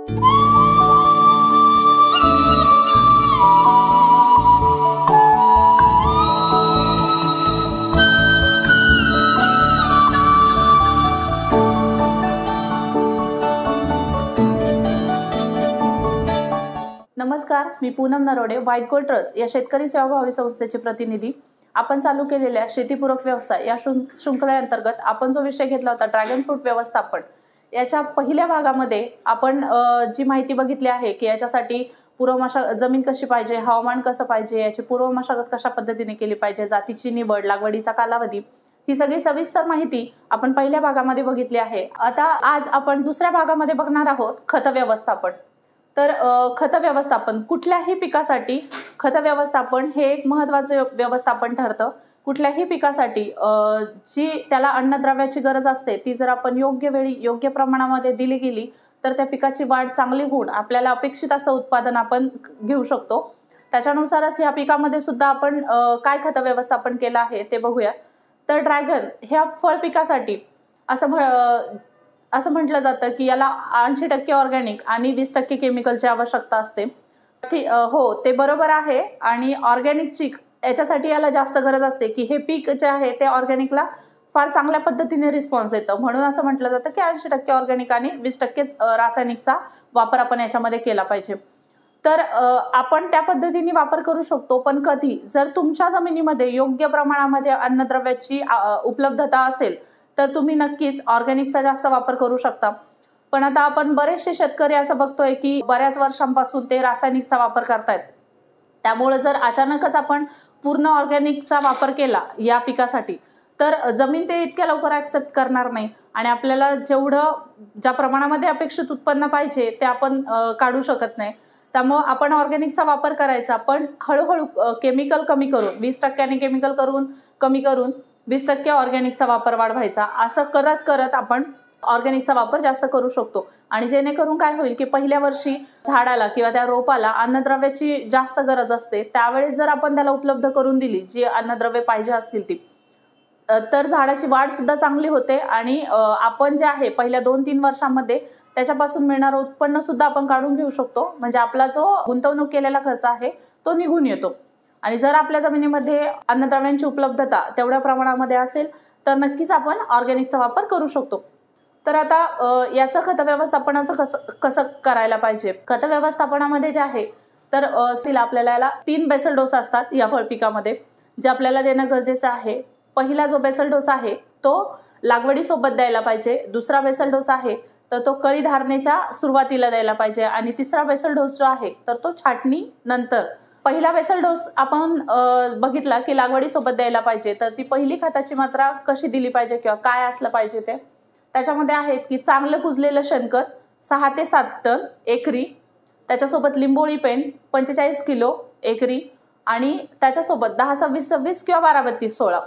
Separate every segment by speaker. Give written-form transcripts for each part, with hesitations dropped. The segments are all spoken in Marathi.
Speaker 1: नमस्कार, मी Poonam Narode, white gold trust या शेतकरी सेवाभावी संस्थेचे प्रतिनिधी। आपण चालू केलेल्या शेतीपूरक व्यवसाय या शृंखलेअंतर्गत आपण जो विषय घेतला होता ड्रॅगन फ्रूट व्यवस्थापन, याच्या पहिल्या भागामध्ये आपण जी माहिती बघितली आहे की याच्यासाठी पूर्वमशागत जमीन कशी पाहिजे, हवामान कसं पाहिजे, याची पूर्वमशागत कशा पद्धतीने केली पाहिजे, जातीची निवड, लागवडीचा कालावधी, ही सगळी सविस्तर माहिती आपण पहिल्या भागामध्ये बघितली आहे। आता आज आपण दुसऱ्या भागामध्ये बघणार आहोत खत व्यवस्थापन। तर खत व्यवस्थापन कुठल्याही पिकासाठी खत व्यवस्थापन हे एक महत्त्वाचे व्यवस्थापन ठरतं। कुठल्याही पिकासाठी जी त्याला अन्नद्रव्याची गरज असते ती जर आपण योग्य वेळी योग्य प्रमाणामध्ये दिली गेली तर त्या पिकाची वाढ चांगली होऊन आपल्याला अपेक्षित असं उत्पादन आपण घेऊ शकतो। त्याच्यानुसारच या पिकामध्ये सुद्धा आपण काय खत व्यवस्थापन केलं आहे ते बघूया। तर ड्रॅगन ह्या फळ पिकासाठी असं म्हटलं जातं की याला 80% ऑर्गॅनिक आणि 20% केमिकलची आवश्यकता असते। हो, ते बरोबर आहे। आणि ऑर्गॅनिकची याच्यासाठी याला जास्त गरज असते की हे पीक जे आहे ते ऑर्गॅनिकला फार चांगल्या पद्धतीने रिस्पॉन्स देतं, म्हणून असं म्हटलं जातं की 80% ऑर्गॅनिक आणि 20% रासायनिकचा वापर आपण याच्यामध्ये केला पाहिजे। तर आपण त्या पद्धतीने वापर करू शकतो, पण कधी जर तुमच्या जमिनीमध्ये योग्य प्रमाणामध्ये अन्नद्रव्याची उपलब्धता असेल तर तुम्ही नक्कीच ऑर्गॅनिकचा जास्त वापर करू शकता। पण आता आपण बरेचसे शेतकरी असं बघतोय की बऱ्याच वर्षांपासून ते रासायनिकचा वापर करतायत। त्यामुळे जर अचानकच आपण पूर्ण ऑर्गॅनिकचा वापर केला या पिकासाठी तर जमीन ते इतक्या लवकर ऍक्सेप्ट करणार नाही आणि आपल्याला जेवढं ज्या प्रमाणामध्ये अपेक्षित उत्पन्न पाहिजे ते आपण काढू शकत नाही। त्यामुळे आपण ऑर्गॅनिकचा वापर करायचा, पण हळूहळू केमिकल कमी करून 20% केमिकल कमी करून 20% ऑर्गॅनिकचा वापर वाढवायचा। असं करत करत आपण ऑर्गॅनिकचा वापर जास्त करू शकतो आणि जेणेकरून काय होईल की पहिल्या वर्षी झाडाला किंवा त्या रोपाला अन्नद्रव्याची जास्त गरज असते, त्यावेळेस जर आपण त्याला उपलब्ध करून दिली जी अन्नद्रव्ये पाहिजे असतील ती, तर झाडाची वाढ सुद्धा चांगली होते आणि आपण जे आहे पहिल्या 2-3 वर्षांमध्ये त्याच्यापासून मिळणारं उत्पन्न सुद्धा आपण काढून घेऊ शकतो। म्हणजे आपला जो गुंतवणूक केलेला खर्च आहे तो निघून येतो। आणि जर आपल्या जमिनीमध्ये अन्नद्रव्यांची उपलब्धता तेवढ्या प्रमाणामध्ये असेल तर नक्कीच आपण ऑर्गॅनिकचा वापर करू शकतो। तर आता याचं खत व्यवस्थापनाचं कसं करायला पाहिजे। खत व्यवस्थापनामध्ये जे आहे तर आपल्याला याला 3 बेसल डोस असतात या फळपिकामध्ये जे आपल्याला देणं गरजेचं आहे। पहिला जो बेसल डोस आहे तो लागवडीसोबत द्यायला पाहिजे, दुसरा बेसल डोस आहे तर तो कळी धारणेच्या सुरुवातीला द्यायला पाहिजे आणि तिसरा बेसल डोस जो आहे तर तो छाटणी नंतर। पहिला बेसल डोस आपण बघितला की लागवडीसोबत द्यायला पाहिजे, तर ती पहिली खताची मात्रा कशी दिली पाहिजे किंवा काय असलं पाहिजे ते त्याच्यामध्ये आहेत की चांगलं कुजलेलं शेणखत 6 ते 7 टन एकरी, त्याच्यासोबत लिंबोळी पेंड 45 किलो एकरी आणि त्याच्यासोबत 10-26-26 किंवा 12-32-16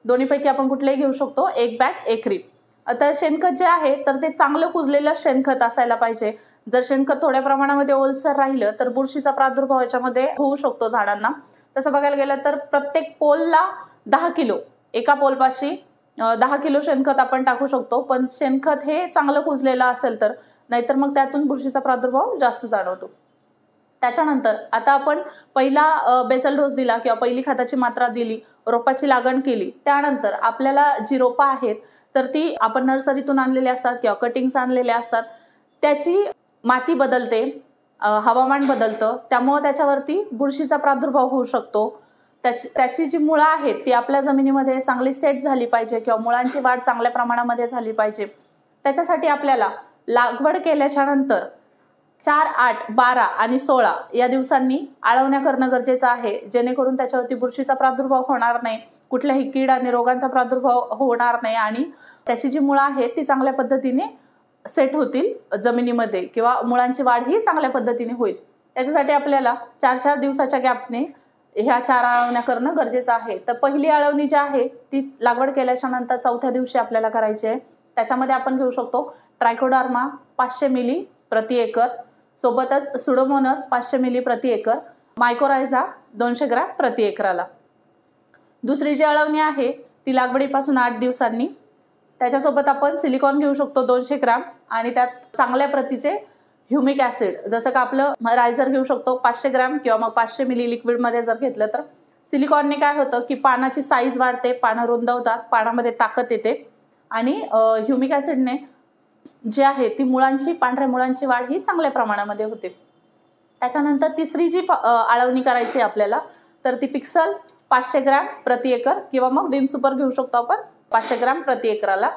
Speaker 1: दोन्हीपैकी आपण कुठलेही घेऊ शकतो, 1 बॅग एकरी। आता शेणखत जे आहे तर ते चांगलं कुजलेलं शेणखत असायला पाहिजे। जर शेणखत थोड्या प्रमाणामध्ये ओलसर राहिलं तर बुरशीचा प्रादुर्भाव याच्यामध्ये होऊ शकतो झाडांना। तसं बघायला गेलं तर प्रत्येक पोलला 10 किलो, एका पोलपाशी 10 किलो शेणखत आपण टाकू शकतो, पण शेणखत हे चांगलं कुजलेलं असेल तर, नाहीतर मग त्यातून बुरशीचा प्रादुर्भाव जास्त जाणवतो। त्याच्यानंतर आता आपण पहिला बेसल डोस दिला किंवा पहिली खताची मात्रा दिली, रोपाची लागण केली, त्यानंतर आपल्याला जी रोपं आहेत तर ती आपण नर्सरीतून आणलेली असतात किंवा कटिंग्स आणलेले असतात, त्याची माती बदलते, हवामान बदलतं, त्यामुळे त्याच्यावरती बुरशीचा प्रादुर्भाव होऊ शकतो। त्याची जी मुळं आहेत ती आपल्या जमिनीमध्ये चांगली सेट झाली पाहिजे किंवा मुळांची वाढ चांगल्या प्रमाणामध्ये झाली पाहिजे। त्याच्यासाठी आपल्याला लागवड केल्याच्या नंतर 4, 8, 12 आणि 16 या दिवसांनी आळवण्या करणं गरजेचं आहे, जेणेकरून त्याच्यावरती बुरशीचा प्रादुर्भाव होणार नाही, कुठल्याही कीड आणि रोगांचा प्रादुर्भाव होणार नाही आणि त्याची जी मुळं आहेत ती चांगल्या पद्धतीने सेट होतील जमिनीमध्ये किंवा मुळांची वाढ ही चांगल्या पद्धतीने होईल। त्याच्यासाठी आपल्याला 4-4 दिवसाच्या गॅपने ह्या 4 आळवण्या करणं गरजेचं आहे। तर पहिली आळवणी जी आहे ती लागवड केल्याच्या नंतर 4थ्या दिवशी आपल्याला करायची आहे। त्याच्यामध्ये आपण घेऊ शकतो ट्रायकोडर्मा 500 मिली प्रति एकर, सोबतच सुडोमोनस 500 मिली प्रति एकर, मायकोरायझा 200 ग्रॅम प्रति एकराला। दुसरी जी आळवणी आहे ती लागवडीपासून 8 दिवसांनी, त्याच्यासोबत आपण सिलिकॉन घेऊ शकतो 200 ग्रॅम आणि त्यात चांगल्या प्रतीचे ह्युमिक ऍसिड, जसं का आपलं रायझर घेऊ शकतो 500 ग्रॅम किंवा मग 500 मिली लिक्विड मध्ये जर घेतलं तर सिलिकॉनने काय होतं की पानाची साईज वाढते, पानं रुंद होतात, पानामध्ये ताकद येते आणि ह्युमिक ऍसिडने जे आहे ती मुळांची, पांढऱ्या मुळांची वाढ ही चांगल्या प्रमाणामध्ये होते. त्याच्यानंतर तिसरी जी आळवणी करायची आपल्याला तर ती पिक्सल 500 ग्रॅम प्रति एकर किंवा मग विम सुपर घेऊ शकतो आपण 500 ग्रॅम प्रति एकराला.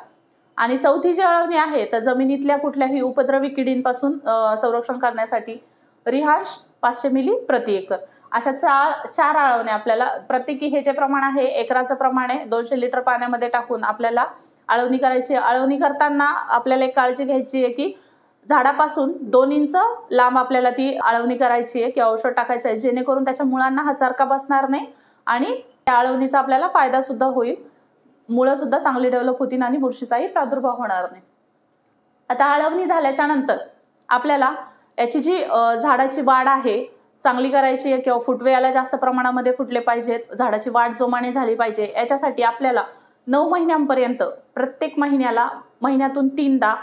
Speaker 1: आणि चौथी जी आळवणी आहे तर जमिनीतल्या कुठल्याही उपद्रवी किडींपासून संरक्षण करण्यासाठी रिहाश 500 मिली प्रति एकर. अशा 4 आळवण्या आपल्याला प्रत्येकी हे जे प्रमाण आहे एकराचं प्रमाण आहे 200 लिटर पाण्यामध्ये टाकून आपल्याला आळवणी करायची. आळवणी करताना आपल्याला एक काळजी घ्यायची आहे की झाडापासून 2 इंच लांब आपल्याला ती आळवणी करायची आहे किंवा औषध टाकायचं आहे, जेणेकरून त्याच्या मुळांना हा चरका बसणार नाही आणि त्या आळवणीचा आपल्याला फायदा सुद्धा होईल. मुळं सुद्धा चांगली डेव्हलप होतील आणि बुरशीचाही प्रादुर्भाव होणार नाही. आता आळवणी झाल्याच्या नंतर आपल्याला याची जी झाडाची वाढ आहे चांगली करायची आहे किंवा फुटवे याला जास्त प्रमाणामध्ये फुटले पाहिजेत, झाडाची वाढ जोमाने झाली पाहिजे, याच्यासाठी आपल्याला 9 महिन्यांपर्यंत प्रत्येक महिन्यातून 3दा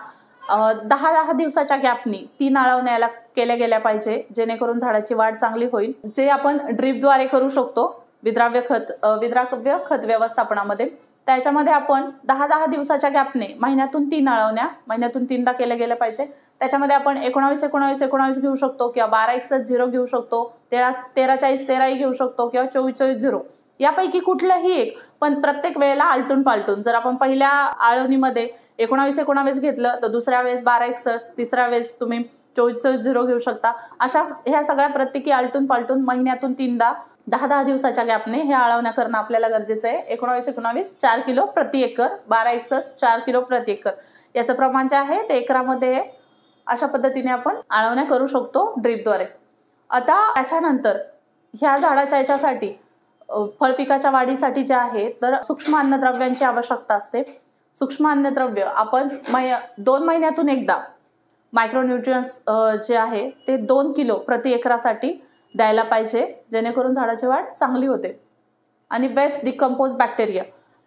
Speaker 1: 10 दिवसाच्या गॅपनी 3 आळवण्या याला केल्या गेल्या पाहिजे, जेणेकरून झाडाची वाढ चांगली होईल. जे आपण ड्रीपद्वारे करू शकतो विद्राव्य खत व्यवस्थापनामध्ये. त्याच्यामध्ये आपण 10 दिवसाच्या गॅपने महिन्यातून 3 आळवण्या महिन्यातून 3दा केल्या गेल्या पाहिजे. त्याच्यामध्ये आपण 19-19-19 घेऊ शकतो किंवा 12-61-0 घेऊ शकतो, 13-40-13 घेऊ शकतो किंवा 24-24-0 यापैकी कुठलंही एक, पण प्रत्येक वेळेला आलटून पालटून. जर आपण पहिल्या आळवणीमध्ये 19-19 घेतलं तर दुसऱ्या वेळेस 12-61, तिसऱ्या वेळेस तुम्ही 24-24-0 घेऊ शकता. अशा ह्या सगळ्या प्रत्येकी आलटून पालटून महिन्यातून 3दा 10 दिवसाच्या गॅपने हे आळवण्या करणं आपल्याला गरजेचं आहे. 19-19 4 किलो प्रति एकर, 12-61 4 किलो प्रति एकर याचं प्रमाण जे आहे ते एकरामध्ये आहे. अशा पद्धतीने आपण आळवण्या करू शकतो ड्रीपद्वारे. आता त्याच्यानंतर ह्या झाडाच्या याच्यासाठी फळपिकाच्या वाढीसाठी जे आहे तर सूक्ष्म अन्नद्रव्यांची आवश्यकता असते. सूक्ष्म अन्नद्रव्य आपण 2 महिन्यातून एकदा मायक्रोन्यूट्रियन्स जे आहे ते 2 किलो प्रति एकरासाठी द्यायला पाहिजे, जेणेकरून झाडाची वाढ चांगली होते. आणि वेस्ट डिकम्पोज बॅक्टेरिया,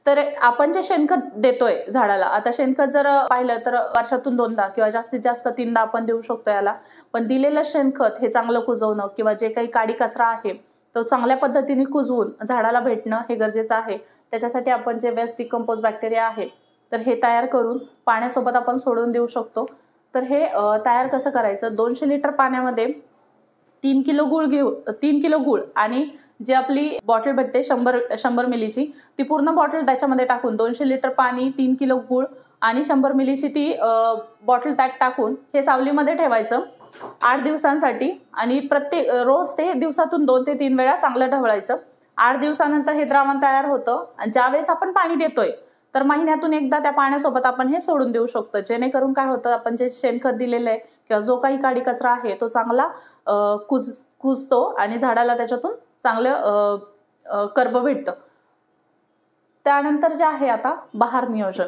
Speaker 1: तर आपण जे शेणखत देतोय झाडाला, आता शेणखत जर पाहिलं तर वर्षातून 2दा किंवा जास्तीत जास्त 3दा आपण देऊ शकतो याला. पण दिलेलं शेणखत हे चांगलं कुजवणं किंवा जे काही काडी कचरा आहे तो चांगल्या पद्धतीने कुजवून झाडाला भेटणं हे गरजेचं आहे. त्याच्यासाठी आपण जे वेस्ट डिकम्पोज बॅक्टेरिया आहे तर हे तयार करून पाण्यासोबत आपण सोडून देऊ शकतो. तर हे तयार कसं करायचं, 200 लिटर पाण्यामध्ये 3 किलो गूळ आणि जी आपली बॉटल भेटते 100 मिलीची ती पूर्ण बॉटल त्याच्यामध्ये टाकून 200 लिटर पाणी, 3 किलो गूळ आणि 100 मिलीची ती बॉटल त्यात टाकून हे सावलीमध्ये ठेवायचं 8 दिवसांसाठी. आणि प्रत्येक रोज ते दिवसातून 2 ते 3 वेळा चांगलं ढवळायचं. 8 दिवसानंतर हे द्रावण तयार होतं. ज्यावेळेस आपण पाणी देतोय तर महिन्यातून एकदा त्या पाण्यासोबत आपण हे सोडून देऊ शकतो, जेणेकरून काय होतं आपण जे शेणखत दिलेलं आहे किंवा जो काही काडी कचरा आहे तो चांगला कुजतो आणि झाडाला त्याच्यातून चांगलं कर्ब भेटतं. त्यानंतर जे आहे आता बहार नियोजन.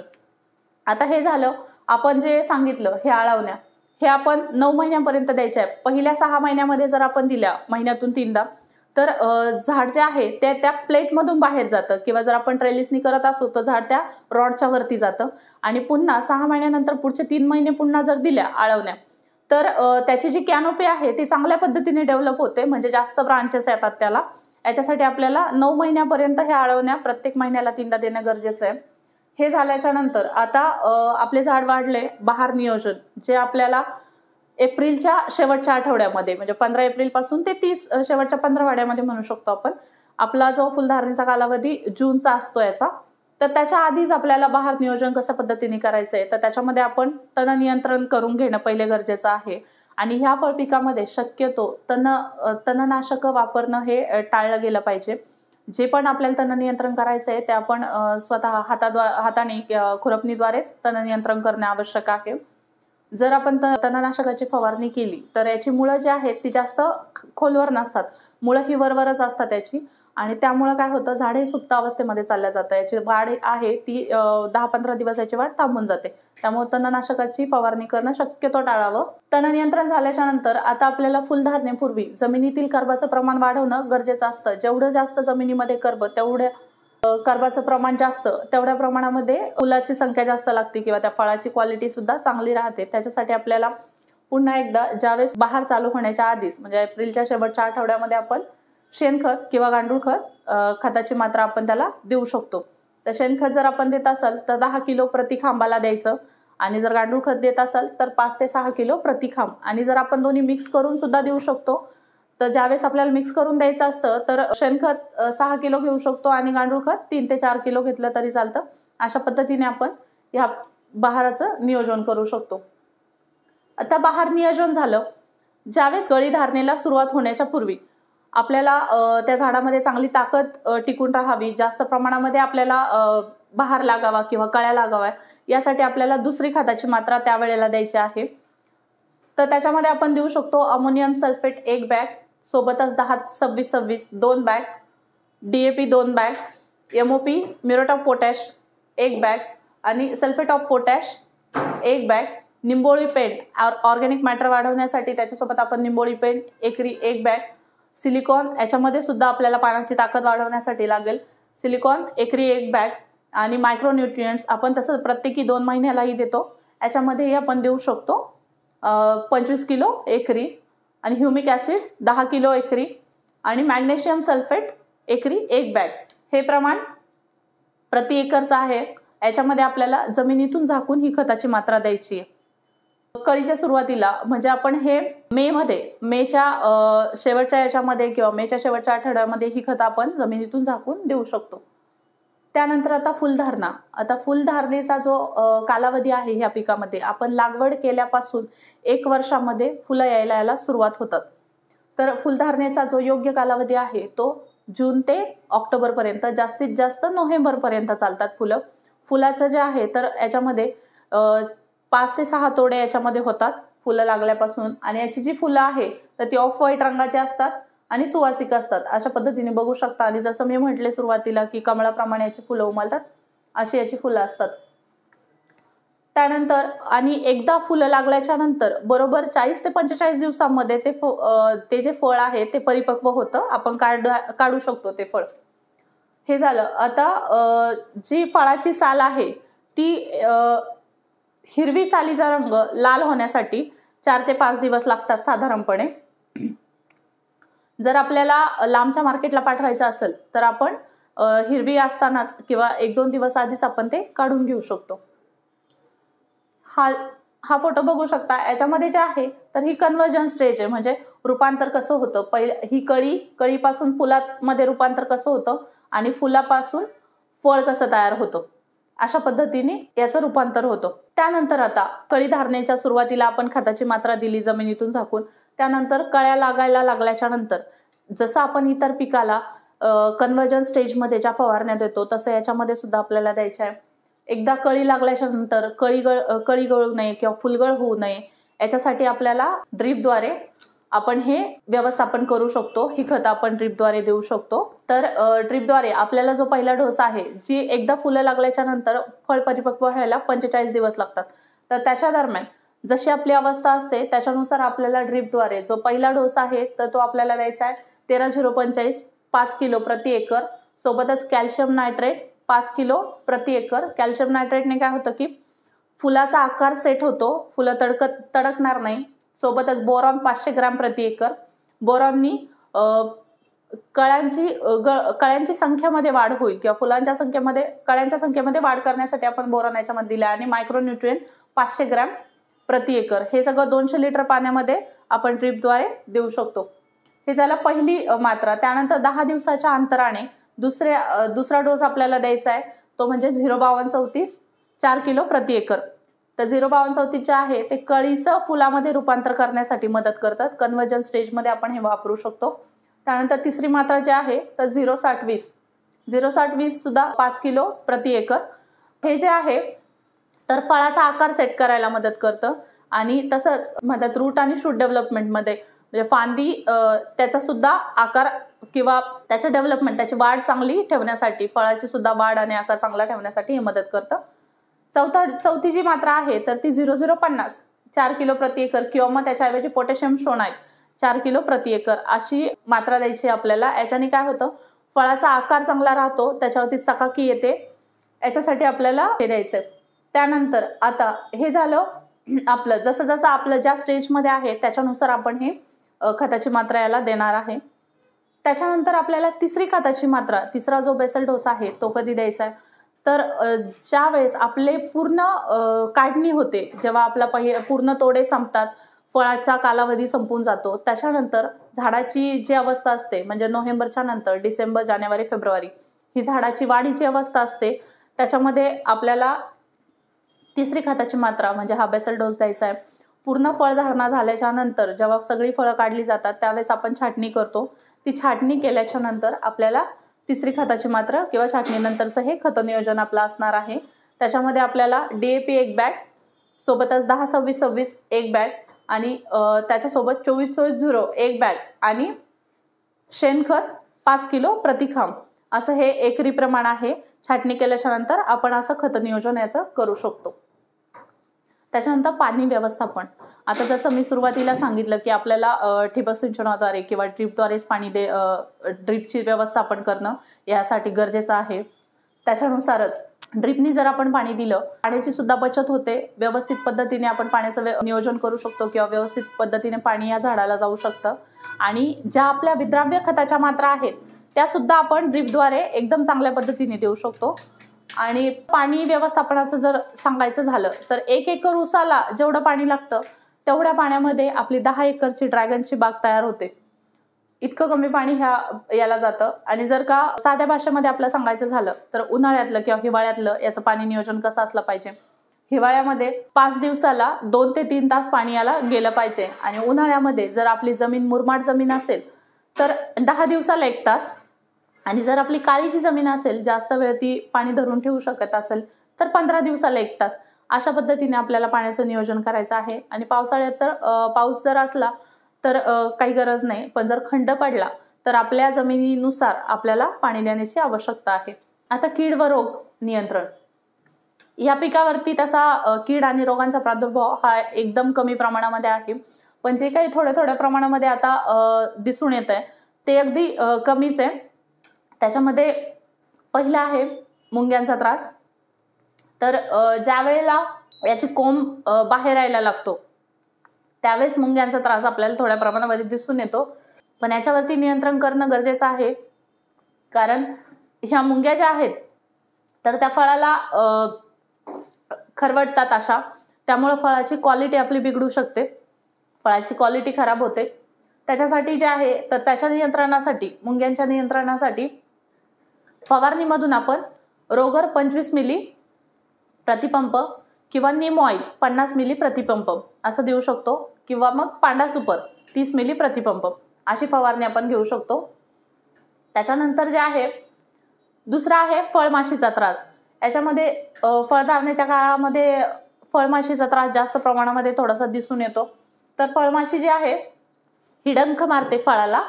Speaker 1: आता हे झालं आपण जे सांगितलं हे आळवण्या हे आपण 9 महिन्यांपर्यंत द्यायच्या आहे. पहिल्या 6 महिन्यामध्ये जर आपण दिल्या महिन्यातून 3दा तर झाड जे आहे ते त्या प्लेटमधून बाहेर जातं किंवा जर आपण ट्रेलिसनी करत असू तर झाड त्या रॉडच्या वरती जातं. आणि पुन्हा 6 महिन्यानंतर पुढचे 3 महिने पुन्हा जर दिल्या आळवण्या तर त्याची जी कॅनोपी आहे ती चांगल्या पद्धतीने डेव्हलप होते, म्हणजे जास्त ब्रांचेस येतात त्याला. याच्यासाठी आपल्याला 9 महिन्यापर्यंत हे आळवण्या प्रत्येक महिन्याला 3दा देणं गरजेचं आहे. हे झाल्याच्या नंतर आता आपले झाड वाढले, बहार नियोजन जे आपल्याला एप्रिलच्या शेवटच्या आठवड्यामध्ये म्हणजे 15 एप्रिल पासून ते 30 शेवटच्या 15 म्हणू शकतो आपण. आपला जो फुलधारणीचा कालावधी जूनचा असतो याचा, तर त्याच्या आधीच आपल्याला बहार नियोजन कशा पद्धतीने करायचंय तर त्याच्यामध्ये आपण तण नियंत्रण करून घेणं पहिले गरजेचं आहे. आणि ह्या फळपिकामध्ये शक्यतो तणनाशक वापरणं हे टाळलं गेलं पाहिजे. जे पण आपल्याला तण नियंत्रण करायचंय ते आपण स्वतः हाताने खुरपणीद्वारेच तण नियंत्रण करणे आवश्यक आहे. जर आपण तणनाशकाची फवारणी केली तर याची मुळं जी आहेत ती जास्त खोलवर नसतात, मुळं ही वरवरच असतात त्याची. आणि त्यामुळे काय होतं, झाड हे सुप्त अवस्थेमध्ये चाललं जातं. याची वाढ आहे ती 10-15 दिवसाची वाढ थांबून जाते. त्यामुळे तणनाशकाची फवारणी करणं शक्यतो टाळावं. तण नियंत्रण झाल्याच्या नंतर आता आपल्याला फुलधारणेपूर्वी जमिनीतील कर्बाचं प्रमाण वाढवणं गरजेचं असतं. जेवढं जास्त जमिनीमध्ये कर्ब तेवढ्या कर्बाचं प्रमाण जास्त, तेवढ्या प्रमाणामध्ये फुलाची संख्या जास्त लागते किंवा त्या फळाची क्वालिटी सुद्धा चांगली राहते. त्याच्यासाठी आपल्याला पुन्हा एकदा ज्यावेळेस बहार चालू होण्याच्या आधीच म्हणजे एप्रिलच्या शेवटच्या आठवड्यामध्ये आपण शेणखत किंवा गांडूळ खत खताची मात्रा आपण त्याला देऊ शकतो. तर शेणखत जर आपण देत असाल तर 10 किलो प्रति खांबाला द्यायचं आणि जर गांडूळ खत देत असाल तर 5 ते 6 किलो प्रति खांब. आणि जर आपण दोन्ही मिक्स करून सुद्धा देऊ शकतो. तर ज्यावेळेस आपल्याला मिक्स करून द्यायचं असतं तर शेणखत 6 किलो घेऊ शकतो आणि गांडूळ खत 3 ते 4 किलो घेतलं तरी चालतं. अशा पद्धतीने आपण ह्या बहाराचं नियोजन करू शकतो. आता बहार नियोजन झालं. ज्यावेळेस कळी धारणेला सुरुवात होण्याच्या पूर्वी आपल्याला त्या झाडामध्ये चांगली ताकद टिकून राहावी, जास्त प्रमाणामध्ये आपल्याला बहार लागावा किंवा कळ्या लागाव्या, यासाठी आपल्याला दुसरी खताची मात्रा त्यावेळेला द्यायची आहे. तर त्याच्यामध्ये आपण देऊ शकतो अमोनियम सल्फेट 1 बॅग, सोबतच 10-26-26 2 bag, DAP 2 bag, MOP muriate of potash 1 bag आणि सल्फेट ऑफ पोटॅश 1 बॅग, निंबोळी पेंट ऑर्गॅनिक मॅटर वाढवण्यासाठी त्याच्यासोबत आपण निंबोळी पेंट एकरी 1 बॅग, सिलिकॉन याच्यामध्ये सुद्धा आपल्याला पानाची ताकद वाढवण्यासाठी लागेल, सिलिकॉन एकरी 1 बॅग आणि मायक्रोन्यूट्रिएंट्स आपण तसं प्रत्येकी 2 महिन्यालाही देतो. याच्यामध्येही आपण देऊ शकतो 25 किलो एकरी आणि ह्युमिक ॲसिड 10 किलो एकरी आणि मॅग्नेशियम सल्फेट एकरी 1 बॅग. हे प्रमाण प्रति एकरचं आहे. याच्यामध्ये आपल्याला जमिनीतून झाकून ही खताची मात्रा द्यायची आहे. कळीच्या सुरुवातीला म्हणजे आपण हे मेच्या शेवटच्या याच्यामध्ये किंवा मेच्या शेवटच्या आठवड्यामध्ये ही खतं आपण जमिनीतून झाकून देऊ शकतो. त्यानंतर आता फुलधारणा. आता फुलधारणेचा जो कालावधी आहे ह्या पिकामध्ये, आपण लागवड केल्यापासून 1 वर्षामध्ये फुलं यायला सुरुवात होतात. तर फुलधारणेचा जो योग्य कालावधी आहे तो जून ते ऑक्टोबर पर्यंत, जास्तीत जास्त नोव्हेंबर पर्यंत चालतात फुलं. फुलाचं जे आहे तर याच्यामध्ये 5 ते 6 तोडे याच्यामध्ये होतात फुलं लागल्यापासून. आणि याची जी फुलं आहे तर ती ऑफ व्हाईट रंगाची असतात आणि सुवासिक असतात. अशा पद्धतीने बघू शकता. आणि जसं मी म्हटले सुरुवातीला की कमळाप्रमाणे याची फुलं उमलतात, अशी याची फुलं असतात. त्यानंतर आणि एकदा फुलं लागल्याच्या नंतर बरोबर 40 ते 45 दिवसांमध्ये ते जे फळ आहे ते परिपक्व होतं, आपण काढू शकतो ते फळ. हे झालं. आता जी फळाची साल आहे ती हिरवी सालीचा रंग लाल होण्यासाठी 4 ते 5 दिवस लागतात साधारणपणे. जर आपल्याला लांबच्या मार्केटला पाठवायचं असेल तर आपण हिरवी असतानाच किंवा 1-2 दिवस आधीच आपण ते काढून घेऊ शकतो. हा फोटो बघू शकता. याच्यामध्ये जे आहे तर ही कन्व्हर्जन स्टेज आहे, म्हणजे रूपांतर कसं होतं. ही कळीपासून फुलामध्ये रूपांतर कसं होतं आणि फुलापासून फळ कसं तयार होतं, अशा पद्धतीने याचं रूपांतर होतं. त्यानंतर आता कळी धारणेच्या सुरुवातीला आपण खताची मात्रा दिली जमिनीतून झाकून. त्यानंतर कळ्या लागायला लागल्याच्या नंतर जसं आपण इतर पिकाला कन्व्हर्जन स्टेजमध्ये ज्या फवारण्या देतो तसं याच्यामध्ये सुद्धा आपल्याला द्यायच्या आहे. एकदा कळी लागल्याच्या नंतर कळी गळू नये किंवा फुलगळ होऊ नये याच्यासाठी आपल्याला ड्रीपद्वारे आपण हे व्यवस्थापन करू शकतो. ही खतं आपण ड्रीपद्वारे देऊ शकतो. तर ड्रीपद्वारे आपल्याला जो पहिला डोस आहे, जी एकदा फुलं लागल्याच्या नंतर फळ परिपक्व व्हायला 45 दिवस लागतात, तर त्याच्या दरम्यान जशी आपली अवस्था असते त्याच्यानुसार आपल्याला ड्रीपद्वारे जो पहिला डोस आहे तर तो आपल्याला द्यायचा आहे 13-0-25 5 किलो प्रति एकर. सोबतच कॅल्शियम नायट्रेट 5 किलो प्रति एकर. कॅल्शियम नायट्रेटने काय होतं की फुलाचा आकार सेट होतो, फुलं तडकणार नाही. सोबतच बोरॉन 500 ग्रॅम प्रति एकर. बोरॉननी कळ्यांची संख्येमध्ये वाढ होईल किंवा कळ्यांच्या संख्येमध्ये वाढ करण्यासाठी आपण बोरॉन याच्यामध्ये दिला. आणि मायक्रोन्यूट्रिएंट 500 ग्रॅम प्रति एकर. हे सगळं 200 लिटर पाण्यामध्ये आपण ड्रीपद्वारे देऊ शकतो. हे झालं पहिली मात्रा. त्यानंतर 10 दिवसाच्या अंतराने दुसरा डोस आपल्याला द्यायचा आहे, तो म्हणजे 0-52-34 4 किलो प्रति एकर. तर 0-52-34 जे आहे ते कळीचं फुलामध्ये रूपांतर करण्यासाठी मदत करतात. कन्व्हर्जन स्टेजमध्ये आपण हे वापरू शकतो. त्यानंतर तिसरी मात्रा जी आहे तर 0-60-20 सुद्धा 5 किलो प्रति एकर. हे जे आहे तर फळाचा आकार सेट करायला मदत करतं आणि तसंच मदत रूट आणि शूट डेव्हलपमेंटमध्ये म्हणजे फांदी त्याचा सुद्धा आकार किंवा त्याचं डेव्हलपमेंट, त्याची वाढ चांगली ठेवण्यासाठी, फळाची सुद्धा वाढ आणि आकार चांगला ठेवण्यासाठी हे मदत करतं. चौथी जी मात्रा आहे तर ती 0-0-50 4 किलो प्रति एकर किंवा मग त्याच्याऐवजी पोटॅशियम शोनाइट 4 किलो प्रति एकर अशी मात्रा द्यायची आपल्याला. याच्याने काय होतं, फळाचा आकार चांगला राहतो, त्याच्यावरती चकाकी येते, याच्यासाठी आपल्याला हे द्यायचंय. त्यानंतर आता हे झालं आपलं जसं जसं आपलं ज्या स्टेजमध्ये आहे त्याच्यानुसार आपण हे खताची मात्रा याला देणार आहे. त्याच्यानंतर आपल्याला तिसरी खताची मात्रा, तिसरा जो बेसल डोस आहे तो कधी द्यायचा आहे, तर ज्या वेळेस आपले पूर्ण काढणी होते, जेव्हा आपला पूर्ण तोडे संपतात, फळाचा कालावधी संपून जातो, त्याच्यानंतर झाडाची जी अवस्था असते म्हणजे नोव्हेंबरच्या नंतर डिसेंबर, जानेवारी, फेब्रुवारी ही झाडाची वाढीची अवस्था असते, त्याच्यामध्ये आपल्याला तिसरी खताची मात्रा म्हणजे हा बेसल डोस द्यायचा आहे. पूर्ण फळधारणा झाल्याच्या नंतर जेव्हा सगळी फळं काढली जातात त्यावेळेस आपण छाटणी करतो. ती छाटणी केल्याच्या नंतर आपल्याला तिसरी खताची मात्रा किंवा छाटणीनंतरचं हे खत नियोजन आपलं असणार आहे. त्याच्यामध्ये आपल्याला DAP 1 बॅग, सोबतच 10-26-26 1 बॅग आणि त्याच्यासोबत 24-24-0 1 बॅग आणि शेणखत 5 किलो प्रतिखांब असं हे एकरी प्रमाण आहे. छाटणी केल्याच्या नंतर आपण असं खत नियोजन याचं करू शकतो. त्याच्यानंतर पाणी व्यवस्थापन. आता जसं मी सुरुवातीला सांगितलं की आपल्याला ठिबक सिंचनाद्वारे किंवा ड्रीपद्वारेच पाणी ड्रीपची व्यवस्थापन करणं यासाठी गरजेचं आहे. त्याच्यानुसारच ड्रीपनी जर आपण पाणी दिलं, पाण्याची सुद्धा बचत होते, व्यवस्थित पद्धतीने आपण पाण्याचं नियोजन करू शकतो किंवा व्यवस्थित पद्धतीने पाणी या झाडाला जाऊ शकतं. आणि ज्या आपल्या विद्राव्य खताच्या मात्रा आहेत त्या सुद्धा आपण ड्रीपद्वारे एकदम चांगल्या पद्धतीने देऊ शकतो. आणि पाणी व्यवस्थापनाचं जर सांगायचं झालं तर 1 एकर ऊसाला जेवढं पाणी लागतं तेवढ्या पाण्यामध्ये आपली 10 एकरची ड्रॅगनची बाग तयार होते. इतकं कमी पाणी याला जातं. आणि जर का साध्या भाषेमध्ये आपलं सांगायचं झालं तर उन्हाळ्यातलं किंवा हिवाळ्यातलं याचं पाणी नियोजन कसं असलं पाहिजे. हिवाळ्यामध्ये 5 दिवसाला 2 ते 3 तास पाणी याला गेलं पाहिजे. आणि उन्हाळ्यामध्ये जर आपली जमीन मुरमाड जमीन असेल तर 10 दिवसाला 1 तास. आणि जर आपली काळीची जमीन असेल, जास्त वेळ ती पाणी धरून ठेवू शकत असेल तर 15 दिवसाला 1 तास. अशा पद्धतीने आपल्याला पाण्याचं नियोजन करायचं आहे. आणि पावसाळ्यात तर पाऊस जर असला तर काही गरज नाही, पण जर खंड पडला तर आपल्या जमिनीनुसार आपल्याला पाणी देण्याची आवश्यकता आहे. आता कीड व रोग नियंत्रण. या पिकावरती तसा कीड आणि रोगांचा प्रादुर्भाव हा एकदम कमी प्रमाणामध्ये आहे, पण जे काही थोड्या प्रमाणामध्ये आता दिसून येत आहे ते अगदी कमीच आहे. त्याच्यामध्ये पहिला आहे मुंग्यांचा त्रास. तर ज्या वेळेला याची कोंब बाहेर यायला लागतो त्यावेळेस मुंग्यांचा त्रास आपल्याला थोड्या प्रमाणामध्ये दिसून येतो, पण याच्यावरती नियंत्रण करणं गरजेचं आहे. कारण ह्या मुंग्या ज्या आहेत तर त्या फळाला खरवडतात अशा, त्यामुळे फळाची क्वालिटी आपली बिघडू शकते, फळाची क्वालिटी खराब होते. त्याच्यासाठी जे आहे तर त्याच्या नियंत्रणासाठी, मुंग्यांच्या नियंत्रणासाठी फवारणीमधून आपण रोगर 25 मिली प्रतिपंप किंवा नीम ऑइल 50 मिली प्रतिपंप असं देऊ शकतो, किंवा मग पांडा सुपर 30 मिली प्रतिपंप अशी फवारणी आपण घेऊ शकतो. त्याच्यानंतर जे आहे दुसरा आहे फळमाशीचा त्रास. याच्यामध्ये फळधारणेच्या काळामध्ये फळमाशीचा त्रास जास्त प्रमाणामध्ये थोडासा दिसून येतो. तर फळमाशी जी आहे ही डंख मारते फळाला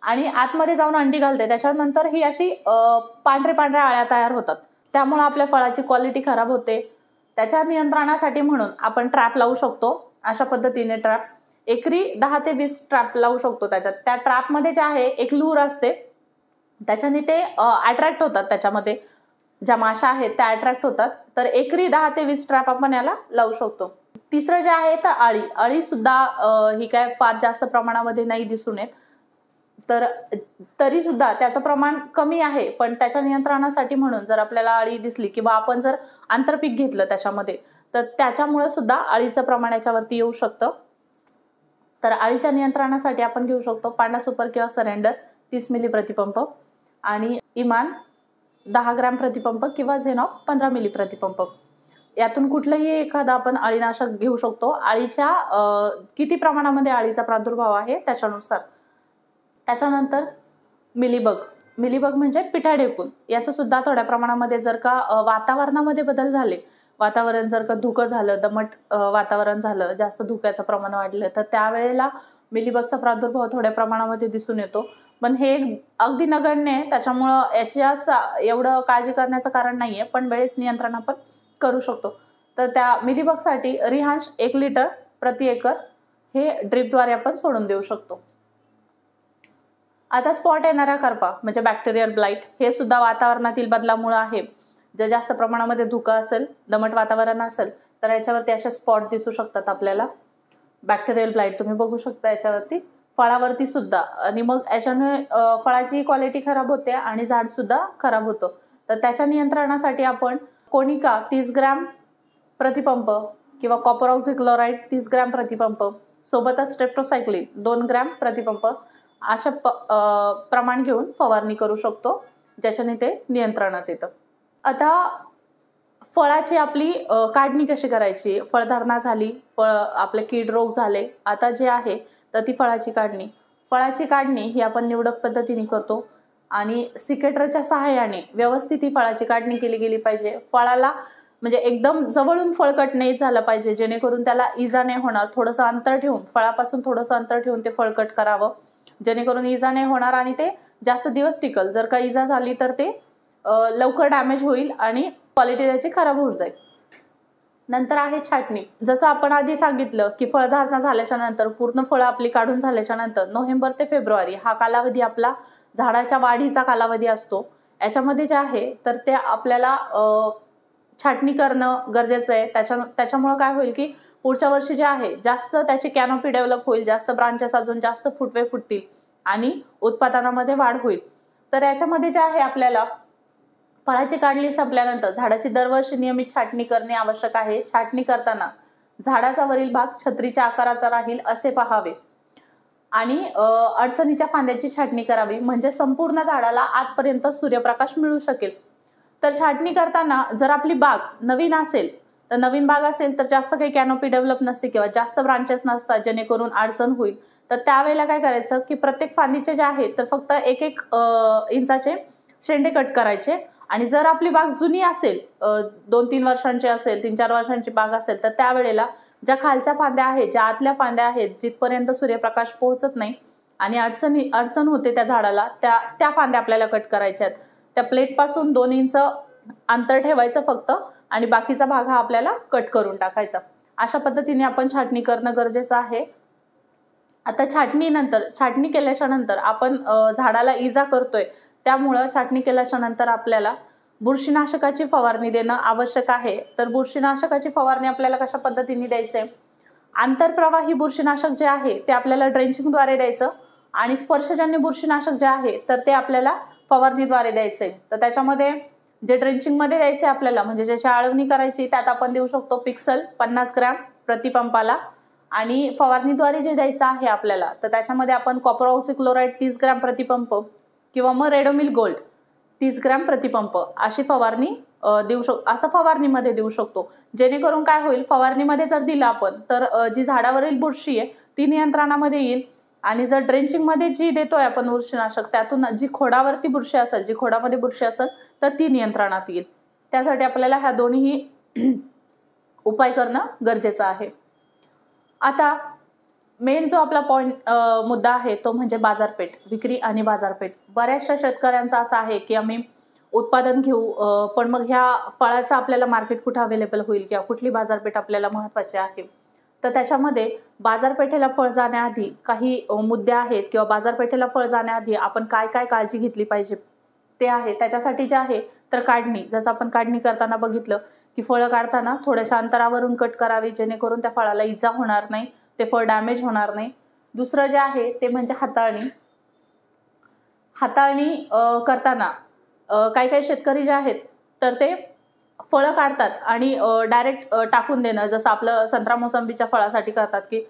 Speaker 1: आणि आतमध्ये जाऊन अंडी घालते. त्याच्यानंतर ही अशी पांढऱ्या आळ्या तयार होतात, त्यामुळे आपल्या फळाची क्वालिटी खराब होते. त्याच्या नियंत्रणासाठी म्हणून आपण ट्रॅप लावू शकतो. अशा पद्धतीने ट्रॅप एकरी 10 ते 20 ट्रॅप लावू शकतो. त्या ट्रॅपमध्ये जे आहे एक लूर असते, त्याच्याने ते अट्रॅक्ट होतात, त्याच्यामध्ये ज्या माशा आहेत त्या अट्रॅक्ट होतात. तर एकरी 10 ते 20 ट्रॅप आपण याला लावू शकतो. तिसरं जे आहे तर अळी सुद्धा ही काय फार जास्त प्रमाणामध्ये नाही दिसून येत, तर तरी सुद्धा त्याचं प्रमाण कमी आहे. पण त्याच्या नियंत्रणासाठी म्हणून जर आपल्याला अळी दिसली किंवा आपण जर आंतरपीक घेतलं त्याच्यामध्ये, तर त्याच्यामुळे सुद्धा अळीचं प्रमाण याच्यावरती येऊ शकतं. तर अळीच्या नियंत्रणासाठी आपण घेऊ शकतो पांडा सुपर किंवा सरेंडर 30 मिली प्रतिपंप आणि इमान 10 ग्रॅम प्रतिपंप किंवा झेनॉफ 15 मिली प्रतिपंप. यातून कुठलंही एखादा आपण अळीनाशक घेऊ शकतो, अळीच्या किती प्रमाणामध्ये अळीचा प्रादुर्भाव आहे त्याच्यानुसार. त्याच्यानंतर मिलीबग म्हणजे पिठा ढेकून. याचं सुद्धा थोड्या प्रमाणामध्ये जर का वातावरणामध्ये बदल झाले, वातावरण जर का धुकं झालं, दमट वातावरण झालं, जास्त धुक्याचं प्रमाण वाढलं, तर त्यावेळेला मिलीबगचा प्रादुर्भाव थोड्या प्रमाणामध्ये दिसून येतो. पण हे अगदी नगण्य आहे, त्याच्यामुळं याच्या एवढं काळजी करण्याचं कारण नाहीये, पण वेळेच नियंत्रण आपण करू शकतो. तर त्या मिलीबगसाठी रिहांश 1 लिटर प्रति एकर हे ड्रिपद्वारे आपण सोडून देऊ शकतो. आता स्पॉट येणारा करपा म्हणजे बॅक्टेरियल ब्लाइट, हे सुद्धा वातावरणातील बदलामुळे आहे. जर जास्त प्रमाणामध्ये धुकं असेल, दमट वातावरण असेल, तर याच्यावरती असे स्पॉट दिसू शकतात आपल्याला. बॅक्टेरियल ब्लाइट तुम्ही बघू शकता याच्यावरती, फळावरती सुद्धा. आणि मग याच्याने फळाची क्वालिटी खराब होते आणि झाड सुद्धा खराब होतं. तर त्याच्या नियंत्रणासाठी आपण कोनिका 30 ग्रॅम प्रतिपंप किंवा कॉपर ऑक्झीक्लोराइड 30 ग्रॅम प्रतिपंप सोबतच स्ट्रेप्टोसायक्लिन 2 ग्रॅम प्रतिपंप अशा प्रमाण घेऊन फवारणी करू शकतो, ज्याच्याने ते नियंत्रणात येतं. आता फळाची आपली काढणी कशी करायची? फळधारणा झाली, फळ आपले कीड रोग झाले, आता जे आहे तर ती फळाची काढणी ही आपण निवडक पद्धतीने करतो आणि सिकेटरच्या सहाय्याने व्यवस्थित ही फळाची काढणी केली गेली पाहिजे. फळाला म्हणजे एकदम जवळून फळ कट नाही झालं पाहिजे, जेणेकरून त्याला इजा नाही होणार. थोडंसं अंतर ठेवून, फळापासून थोडंसं अंतर ठेवून ते फळ कट करावं, जेणेकरून इजा नाही होणार आणि ते जास्त दिवस टिकल. जर का इजा झाली तर ते लवकर डॅमेज होईल आणि क्वालिटी त्याची खराब होऊन जाईल. नंतर आहे छाटणी. जसं आपण आधी सांगितलं की फळधारणा झाल्याच्या नंतर, पूर्ण फळं आपली काढून झाल्याच्या नंतर नोव्हेंबर ते फेब्रुवारी हा कालावधी आपला झाडाच्या वाढीचा कालावधी असतो. याच्यामध्ये जे आहे तर ते आपल्याला छाटणी करणं गरजेचं आहे. त्याच्यामुळे काय होईल की पुढच्या वर्षी जे आहे जास्त त्याची कॅनोपी डेव्हलप होईल, जास्त ब्रांचेस अजून जास्त फुटवे फुटतील आणि उत्पादनामध्ये वाढ होईल. तर याच्यामध्ये जे आहे आपल्याला फळाची काढणी संपल्यानंतर झाडाची दरवर्षी नियमित छाटणी करणे आवश्यक आहे. छाटणी करताना झाडाचा वरील भाग छत्रीच्या आकाराचा राहील असे पाहावे आणि अडचणीच्या फांद्याची छाटणी करावी, म्हणजे संपूर्ण झाडाला आतपर्यंत सूर्यप्रकाश मिळू शकेल. तर छाटणी करताना जर आपली बाग नवीन असेल तर, नवीन बाग असेल तर जास्त काही कॅनोपी डेव्हलप नसते किंवा जास्त ब्रांचेस नसतात, जेणेकरून अडचण होईल. तर त्यावेळेला काय करायचं की प्रत्येक फांदीचे जे आहे तर फक्त 1-1 इंचाचे शेंडे कट करायचे. आणि जर आपली बाग जुनी असेल, 2-3 वर्षांची असेल, 3-4 वर्षांची बाग असेल, तर त्यावेळेला ज्या खालच्या फांद्या आहेत, ज्या आतल्या फांद्या आहेत, जिथपर्यंत सूर्यप्रकाश पोहोचत नाही आणि अडचण होते त्या झाडाला, त्या फांद्या आपल्याला कट करायच्या आहेत. त्या प्लेटपासून 2 इंच अंतर ठेवायचं फक्त आणि बाकीचा भाग हा आपल्याला कट करून टाकायचा. अशा पद्धतीने आपण छाटणी करणं गरजेचं आहे. आता छाटणी केल्याच्या नंतर आपण झाडाला इजा करतोय, त्यामुळं छाटणी केल्याच्या नंतर आपल्याला बुरशीनाशकाची फवारणी देणं आवश्यक आहे. तर बुरशीनाशकाची फवारणी आपल्याला कशा पद्धतीने द्यायचंय? आंतरप्रवाही बुरशीनाशक जे आहे ते आपल्याला ड्रेंचिंगद्वारे द्यायचं आणि स्पर्शजन्य बुरशीनाशक जे आहे तर ते आपल्याला फवारणीद्वारे द्यायचंय. तर त्याच्यामध्ये जे ड्रेंचिंगमध्ये द्यायचे आपल्याला, म्हणजे ज्याची आळवणी करायची, त्यात आपण देऊ शकतो पिक्सल 50 ग्रॅम प्रतिपंपाला. आणि फवारणीद्वारे जे द्यायचं आहे आपल्याला, तर त्याच्यामध्ये आपण कॉपर ऑक्झीक्लोराइड 30 ग्रॅम प्रतिपंप किंवा मग रेडोमिल गोल्ड 30 ग्रॅम प्रतिपंप अशी फवारणी असं फवारणीमध्ये देऊ शकतो. जेणेकरून काय होईल, फवारणीमध्ये जर दिलं आपण तर जी झाडावरील बुरशी आहे ती नियंत्रणामध्ये येईल आणि जर ड्रेंचिंगमध्ये जी देतोय आपण बुरशीनाशक, त्यातून जी खोडावरती बुरशी असेल, जी खोडामध्ये बुरशी असेल तर ती नियंत्रणात येईल. त्यासाठी आपल्याला ह्या दोन्ही उपाय करणं गरजेचं आहे. आता मेन जो आपला मुद्दा आहे तो म्हणजे बाजारपेठ, विक्री आणि बाजारपेठ. बऱ्याचशा शेतकऱ्यांचा असा आहे की आम्ही उत्पादन घेऊ, पण मग ह्या फळाचं आपल्याला मार्केट कुठे अवेलेबल होईल किंवा कुठली बाजारपेठ आपल्याला महत्वाची आहे. तर त्याच्यामध्ये बाजारपेठेला फळ जाण्याआधी काही मुद्दे आहेत किंवा बाजारपेठेला फळ जाण्याआधी आपण काय काय काळजी घेतली पाहिजे ते आहे. त्याच्यासाठी जे आहे तर काढणी, जसं आपण काढणी करताना बघितलं की फळं काढताना थोड्याशा अंतरावरून कट करावी, जेणेकरून त्या फळाला इजा होणार नाही, ते फळ डॅमेज होणार नाही. दुसरं जे आहे ते म्हणजे हाताळणी करताना काही काही शेतकरी जे आहेत तर ते फळं काढतात आणि डायरेक्ट टाकून देणं, जसं आपलं संत्रा मोसंबीच्या फळासाठी करतात की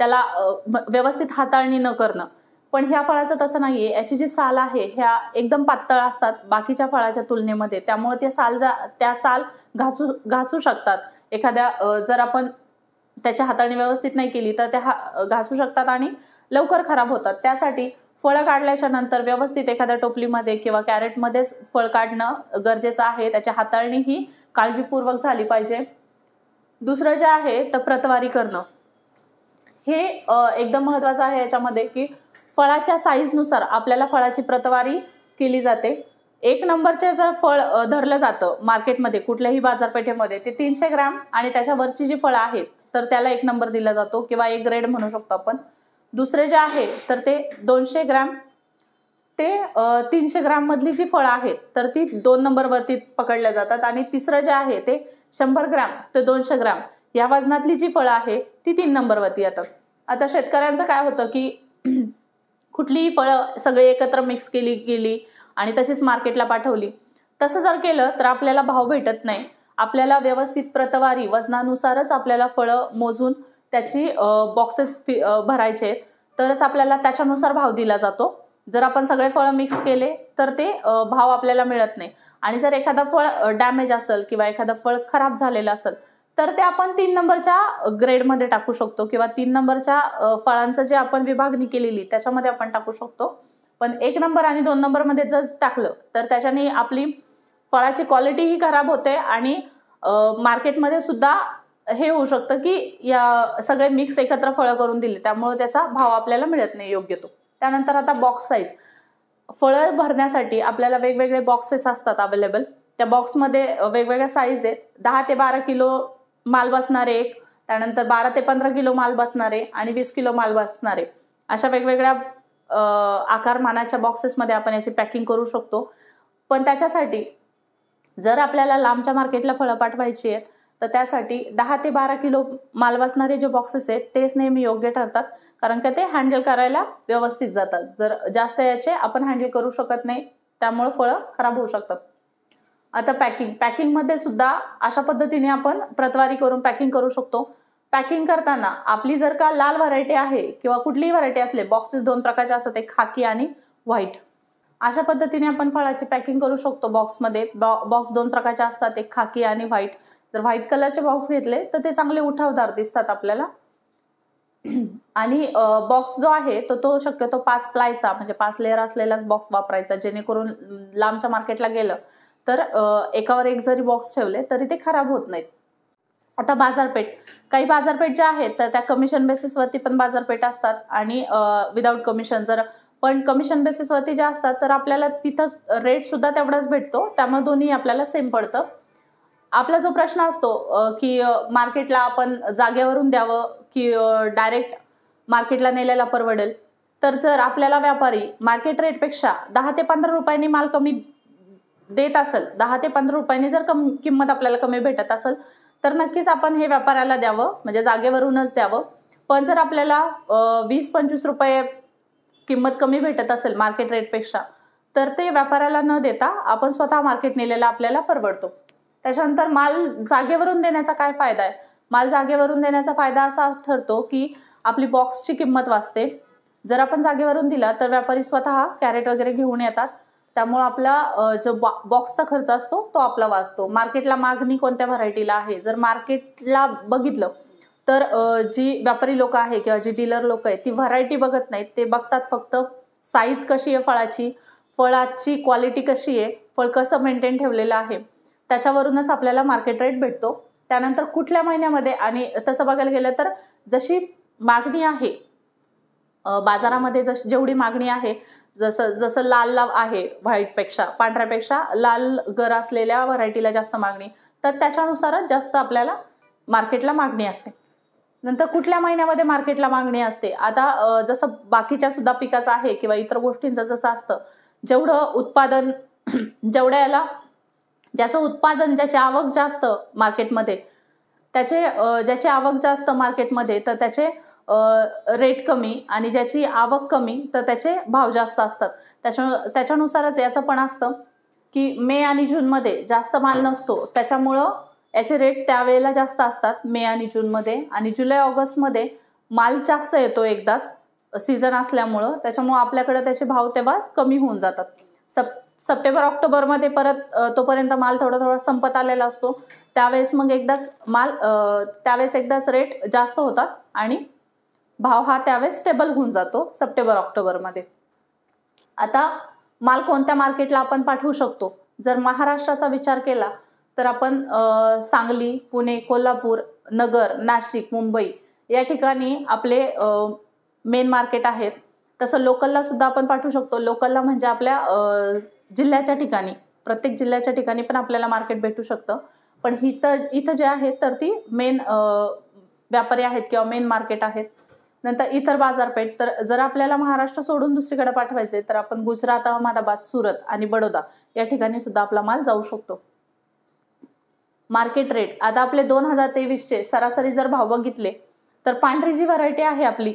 Speaker 1: त्याला व्यवस्थित हाताळणी न करणं. पण ह्या फळाचं तसं नाहीये. याची जी साल आहे ह्या एकदम पातळ असतात बाकीच्या फळाच्या तुलनेमध्ये, त्यामुळे त्या साल घासू शकतात. एखाद्या जर आपण त्याची हाताळणी व्यवस्थित नाही केली तर त्या घासू शकतात आणि लवकर खराब होतात. त्यासाठी फळं काढल्याच्या नंतर व्यवस्थित एखाद्या टोपलीमध्ये किंवा कॅरेटमध्येच फळ काढणं गरजेचं आहे. त्याची हाताळणी ही काळजीपूर्वक झाली पाहिजे. दुसरं जे आहे तर प्रतवारी करणं, हे एकदम महत्वाचं आहे याच्यामध्ये की फळाच्या साईजनुसार आपल्याला फळाची प्रतवारी केली जाते. 1 नंबरचे जर फळ धरलं जातं मार्केटमध्ये कुठल्याही बाजारपेठेमध्ये ते 300 ग्रॅम आणि त्याच्यावरची जी फळं आहेत तर त्याला 1 नंबर दिला जातो किंवा एक ग्रेड म्हणू शकतो आपण. दुसरे जे आहे तर ते 200 ग्रॅम ते 300 ग्रॅम मधली जी फळं आहेत तर ती 2 नंबर वरती पकडल्या जातात आणि तिसरं जे आहे ते 100 ग्रॅम ते 200 ग्रॅम या वजनातली जी फळं आहे ती 3 नंबरवरती येतात. आता शेतकऱ्यांचं काय होतं की कुठलीही फळं सगळी एकत्र मिक्स केली गेली आणि तशीच मार्केटला पाठवली. तसं जर केलं तर आपल्याला भाव भेटत नाही. आपल्याला व्यवस्थित प्रतवारी वजनानुसारच आपल्याला फळं मोजून त्याची बॉक्सेस भरायचे, तरच आपल्याला त्याच्यानुसार भाव दिला जातो. जर आपण सगळे फळं मिक्स केले तर ते भाव आपल्याला मिळत नाही. आणि जर एखादं फळ डॅमेज असेल किंवा एखादं फळ खराब झालेलं असेल तर ते आपण 3 नंबरच्या ग्रेडमध्ये टाकू शकतो किंवा 3 नंबरच्या फळांचं जे आपण विभागणी केलेली त्याच्यामध्ये आपण टाकू शकतो. पण 1 नंबर आणि 2 नंबरमध्ये जर टाकलं तर त्याच्याने आपली फळाची क्वालिटीही खराब होते आणि मार्केटमध्ये सुद्धा हे होऊ शकतं की या सगळे मिक्स एकत्र फळं करून दिली, त्यामुळे त्याचा भाव आपल्याला मिळत नाही योग्य तो. त्यानंतर आता बॉक्स साईज. फळं भरण्यासाठी आपल्याला वेगवेगळे बॉक्सेस असतात अवेलेबल. त्या बॉक्समध्ये वेगवेगळ्या साईज आहेत. 10 ते 12 किलो माल बसणारे एक, त्यानंतर 12 ते 15 किलो माल बसणारे आणि 20 किलो माल बसणारे, अशा वेगवेगळ्या आकारमानाच्या बॉक्सेसमध्ये आपण याची पॅकिंग करू शकतो. पण त्याच्यासाठी जर आपल्याला लांबच्या मार्केटला फळं पाठवायची आहेत तर त्यासाठी 10 ते 12 किलो माल बसणारे जे बॉक्सेस आहेत तेच नेहमी योग्य ठरतात, कारण का ते हँडल करायला व्यवस्थित जातात. जर जास्त याचे आपण हँडल करू शकत नाही, त्यामुळे फळं खराब होऊ शकतात. आता पॅकिंगमध्ये सुद्धा अशा पद्धतीने आपण प्रतवारी करून पॅकिंग करू शकतो. पॅकिंग करताना आपली जर का लाल व्हरायटी आहे किंवा कुठलीही व्हरायटी असले, बॉक्सेस 2 प्रकारचे असतात, एक खाकी आणि व्हाईट, अशा पद्धतीने आपण फळाची पॅकिंग करू शकतो. बॉक्समध्ये बॉक्स 2 प्रकारचे असतात, एक खाकी आणि व्हाईट. जर व्हाईट कलरचे बॉक्स घेतले तर ते चांगले उठावदार दिसतात आपल्याला. आणि बॉक्स जो आहे तो शक्यतो 5 प्लायचा म्हणजे 5 लेअर असलेलाच बॉक्स वापरायचा, जेणेकरून लांबच्या मार्केटला गेलं तर एकावर एक जरी बॉक्स ठेवले तरी ते खराब होत नाहीत. आता बाजारपेठ. काही बाजारपेठ ज्या आहेत तर त्या कमिशन बेसिसवरती पण बाजारपेठ असतात आणि विदाऊट कमिशन. पण कमिशन बेसिसवरती ज्या असतात तर आपल्याला तिथं रेट सुद्धा तेवढाच भेटतो, त्यामुळे दोन्ही आपल्याला सेम पडतं. आपला जो प्रश्न असतो की मार्केटला आपण जागेवरून द्यावं की डायरेक्ट मार्केटला नेल्याला परवडेल, तर जर आपल्याला व्यापारी मार्केट रेटपेक्षा 10 ते 15 रुपयांनी माल कमी देत असेल, 10 ते 15 रुपयांनी जर किंमत आपल्याला कमी भेटत असेल तर नक्कीच आपण हे व्यापाऱ्याला द्यावं, म्हणजे जागेवरूनच द्यावं. पण जर आपल्याला 20-25 रुपये किंमत कमी भेटत असेल मार्केट रेटपेक्षा, तर ते व्यापाऱ्याला न देता आपण स्वतः मार्केट नेलेला आपल्याला परवडतो. त्याच्यानंतर माल जागेवरून देण्याचा काय फायदा आहे? माल जागेवरून देण्याचा फायदा असा ठरतो की आपली बॉक्सची किंमत वाचते. जर आपण जागेवरून दिला तर व्यापारी स्वतः कॅरेट वगैरे घेऊन येतात, त्यामुळे आपला जो बॉक्सचा खर्च असतो तो आपला वाचतो. मार्केटला मागणी कोणत्या व्हरायटीला आहे, जर मार्केटला बघितलं तर जी व्यापारी लोक आहे किंवा जी डीलर लोक आहेत ती व्हरायटी बघत नाहीत, ते बघतात फक्त साईज कशी आहे फळाची, फळाची क्वालिटी कशी आहे, फळ कसं मेंटेन ठेवलेलं आहे, त्याच्यावरूनच आपल्याला मार्केट रेट भेटतो. त्यानंतर कुठल्या महिन्यामध्ये, आणि तसं बघायला गेलं तर जशी मागणी आहे बाजारामध्ये, जेवढी मागणी आहे, जसं लाल आहे व्हाईटपेक्षा, पांढऱ्यापेक्षा लाल गर असलेल्या व्हरायटीला जास्त मागणी, तर त्याच्यानुसारच जास्त आपल्याला मार्केटला मागणी असते. नंतर कुठल्या महिन्यामध्ये मार्केटला मागणी असते, आता जसं बाकीच्या सुद्धा पिकाचं आहे किंवा इतर गोष्टींचं जसं असतं, जेवढं उत्पादन ज्याचं उत्पादन, ज्याची आवक जास्त मार्केटमध्ये, ज्याची आवक जास्त मार्केटमध्ये तर त्याचे रेट कमी, आणि ज्याची आवक कमी तर त्याचे भाव जास्त असतात. त्याच्यानुसारच याचं पण असतं की मे आणि जूनमध्ये जास्त माल नसतो, त्याच्यामुळं याचे रेट त्यावेळेला जास्त असतात मे आणि जूनमध्ये. आणि जुलै ऑगस्टमध्ये माल जास्त येतो एकदाच सीझन असल्यामुळं, त्याच्यामुळं आपल्याकडे त्याचे भाव तेव्हा कमी होऊन जातात. सप्टेंबर ऑक्टोबरमध्ये परत तोपर्यंत माल थोडा संपत आलेला असतो, त्यावेळेस मग एकदाच रेट जास्त होतात आणि भाव हा त्यावेळेस स्टेबल होऊन जातो सप्टेंबर ऑक्टोबरमध्ये. आता माल कोणत्या मार्केटला आपण पाठवू शकतो, जर महाराष्ट्राचा विचार केला तर आपण सांगली, पुणे, कोल्हापूर, नगर, नाशिक, मुंबई या ठिकाणी आपले मेन मार्केट आहेत. तसं लोकलला सुद्धा आपण पाठवू शकतो. लोकलला म्हणजे आपल्या जिल्ह्याच्या ठिकाणी, प्रत्येक जिल्ह्याच्या ठिकाणी पण आपल्याला मार्केट भेटू शकतं. पण इथं जे आहेत तर ती मेन व्यापारी आहेत किंवा मेन मार्केट आहेत. नंतर इतर बाजारपेठ, तर जर आपल्याला महाराष्ट्र सोडून दुसरीकडे पाठवायचे तर आपण गुजरात, अहमदाबाद, सुरत आणि बडोदा या ठिकाणी सुद्धा आपला माल जाऊ शकतो. मार्केट रेट आता आपले 2023चे सरासरी जर भाव बघितले तर पांढरी जी व्हरायटी आहे आपली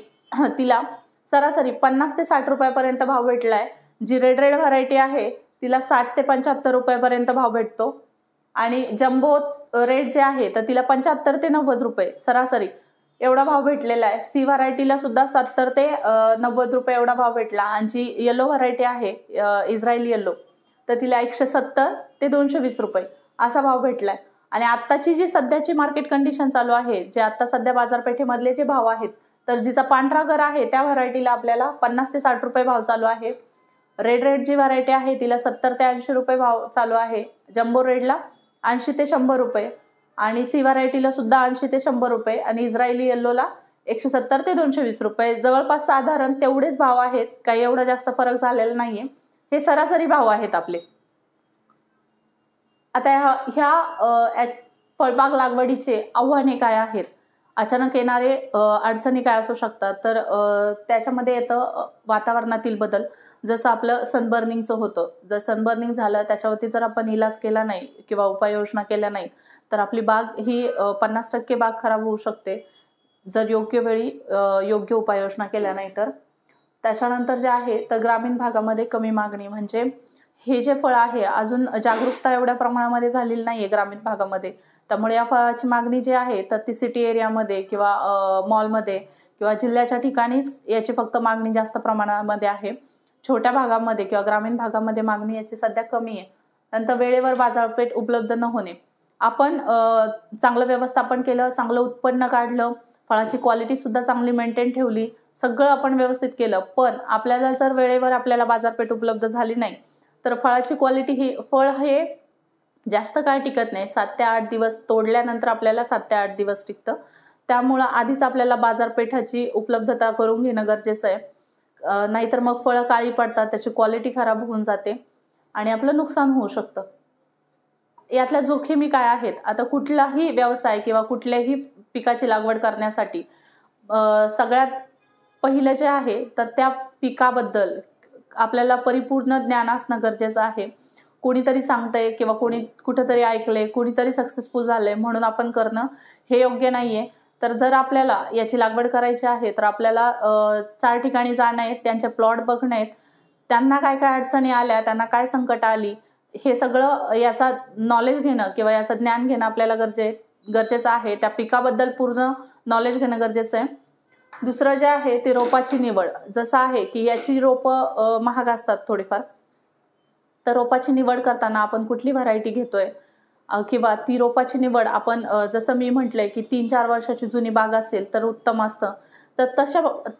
Speaker 1: तिला सरासरी 50 ते 60 रुपयापर्यंत भाव भेटलाय. जी रेड व्हरायटी आहे तिला 60 ते 75 रुपयापर्यंत भाव भेटतो. आणि जम्बो रेड जे आहे तर तिला 75 ते 90 रुपये सरासरी एवढा भाव भेटलेला आहे. सी व्हरायटीला सुद्धा 70 ते 90 रुपये एवढा भाव भेटला. आणि जी येलो व्हरायटी आहे इस्रायली येलो तर तिला 170 ते 220 रुपये असा भाव भेटलाय. आणि आत्ताची जी सध्याची मार्केट कंडिशन चालू आहे, जे आता सध्या बाजारपेठेमधले जे भाव आहेत, तर जिचा पांढरा गर आहे त्या व्हरायटीला आपल्याला 50 ते 60 रुपये भाव चालू आहे. रेड जी व्हरायटी आहे तिला 70 ते 80 रुपये भाव चालू आहे. जम्बो रेडला 80 ते 100 रुपये आणि सी व्हरायटीला सुद्धा 80 ते 100 रुपये आणि इस्रायली येल्लोला 170 ते 220 रुपये. जवळपास साधारण तेवढेच भाव आहेत, काही एवढा जास्त फरक झालेला नाहीये. हे सरासरी भाव आहेत आपले. आता ह्या फळबाग लागवडीचे आव्हाने काय आहेत, अचानक येणारे अडचणी काय असू शकतात, तर त्याच्यामध्ये येतं वातावरणातील बदल. जसं आपलं सनबर्निंगचं होतं, जर सनबर्निंग झालं त्याच्यावरती जर आपण इलाज केला नाही किंवा उपाययोजना केल्या नाही तर आपली बाग ही 50% बाग खराब होऊ शकते जर योग्य वेळी योग्य उपाययोजना केल्या नाही तर. त्याच्यानंतर जे आहे तर ग्रामीण भागामध्ये कमी मागणी, म्हणजे हे जे फळ आहे अजून जागरूकता एवढ्या प्रमाणामध्ये झालेली नाहीये ग्रामीण भागामध्ये. त्यामुळे या फळाची मागणी जी आहे तर ती सिटी एरियामध्ये किंवा मॉलमध्ये किंवा जिल्ह्याच्या ठिकाणीच याची फक्त मागणी जास्त प्रमाणामध्ये आहे. छोट्या भागामध्ये किंवा ग्रामीण भागामध्ये मागणी याची सध्या कमी आहे. नंतर वेळेवर बाजारपेठ उपलब्ध न होणे. आपण चांगलं व्यवस्थापन केलं, चांगलं उत्पन्न काढलं, फळाची क्वालिटी सुद्धा चांगली मेंटेन ठेवली, सगळं आपण व्यवस्थित केलं, पण आपल्याला जर वेळेवर आपल्याला बाजारपेठ उपलब्ध झाली नाही तर फळाची क्वालिटी ही फळ हे जास्त काळ टिकत नाही. 7 ते 8 दिवस तोडल्यानंतर आपल्याला 7 ते 8 दिवस टिकतं. त्यामुळं आधीच आपल्याला बाजारपेठाची उपलब्धता करून घेणं गरजेचं आहे. नाहीतर मग फळं काळी पडतात, त्याची क्वालिटी खराब होऊन जाते आणि आपलं नुकसान होऊ शकतं. यातल्या जोखीमी काय आहेत, आता कुठलाही व्यवसाय किंवा कुठल्याही पिकाची लागवड करण्यासाठी सगळ्यात पहिलं जे आहे तर त्या पिकाबद्दल आपल्याला परिपूर्ण ज्ञान असणं गरजेचं आहे. कोणीतरी सांगतंय किंवा कुठेतरी ऐकलंय, कोणीतरी सक्सेसफुल झालंय म्हणून आपण करणं हे योग्य नाहीये. तर जर आपल्याला याची लागवड करायची आहे तर आपल्याला 4 ठिकाणी जाणं आहे, त्यांचे प्लॉट बघणं आहेत, त्यांना काय काय अडचणी आल्या, त्यांना काय संकट आली, हे सगळं याचा नॉलेज घेणं किंवा याचं ज्ञान घेणं आपल्याला गरजेचं आहे. त्या पिकाबद्दल पूर्ण नॉलेज घेणं गरजेचं आहे. दुसरं जे आहे ते रोपाची निवड. जसं आहे की याची रोपं महाग असतात थोडीफार, तर रोपाची निवड करताना आपण कुठली व्हरायटी घेतोय किंवा ती रोपाची निवड आपण जसं मी म्हटलंय की 3-4 वर्षाची जुनी बाग असेल तर उत्तम असतं, तर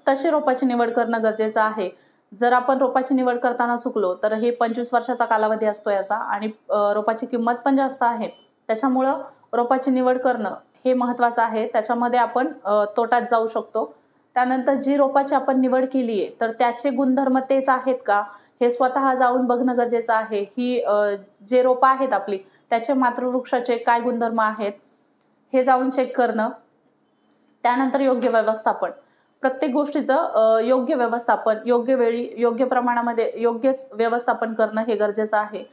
Speaker 1: तशी रोपाची निवड करणं गरजेचं आहे. जर आपण रोपाची निवड करताना चुकलो तर हे 25 वर्षाचा कालावधी असतो याचा आणि रोपाची किंमत पण जास्त आहे. त्याच्यामुळं रोपाची निवड करणं हे महत्त्वाचं आहे. त्याच्यामध्ये आपण तोट्यात जाऊ शकतो. त्यानंतर जी रोपाची आपण निवड केली आहे तर त्याचे गुणधर्म तेच आहेत का हे स्वतः जाऊन बघणं गरजेचं आहे. ही जे रोपं आहेत आपली त्याचे मातृवृक्षाचे काय गुणधर्म आहेत हे जाऊन चेक करणं. त्यानंतर योग्य व्यवस्थापन. प्रत्येक गोष्टीचं योग्य व्यवस्थापन, योग्य वेळी, योग्य प्रमाणामध्ये योग्यच व्यवस्थापन करणं हे गरजेचं आहे.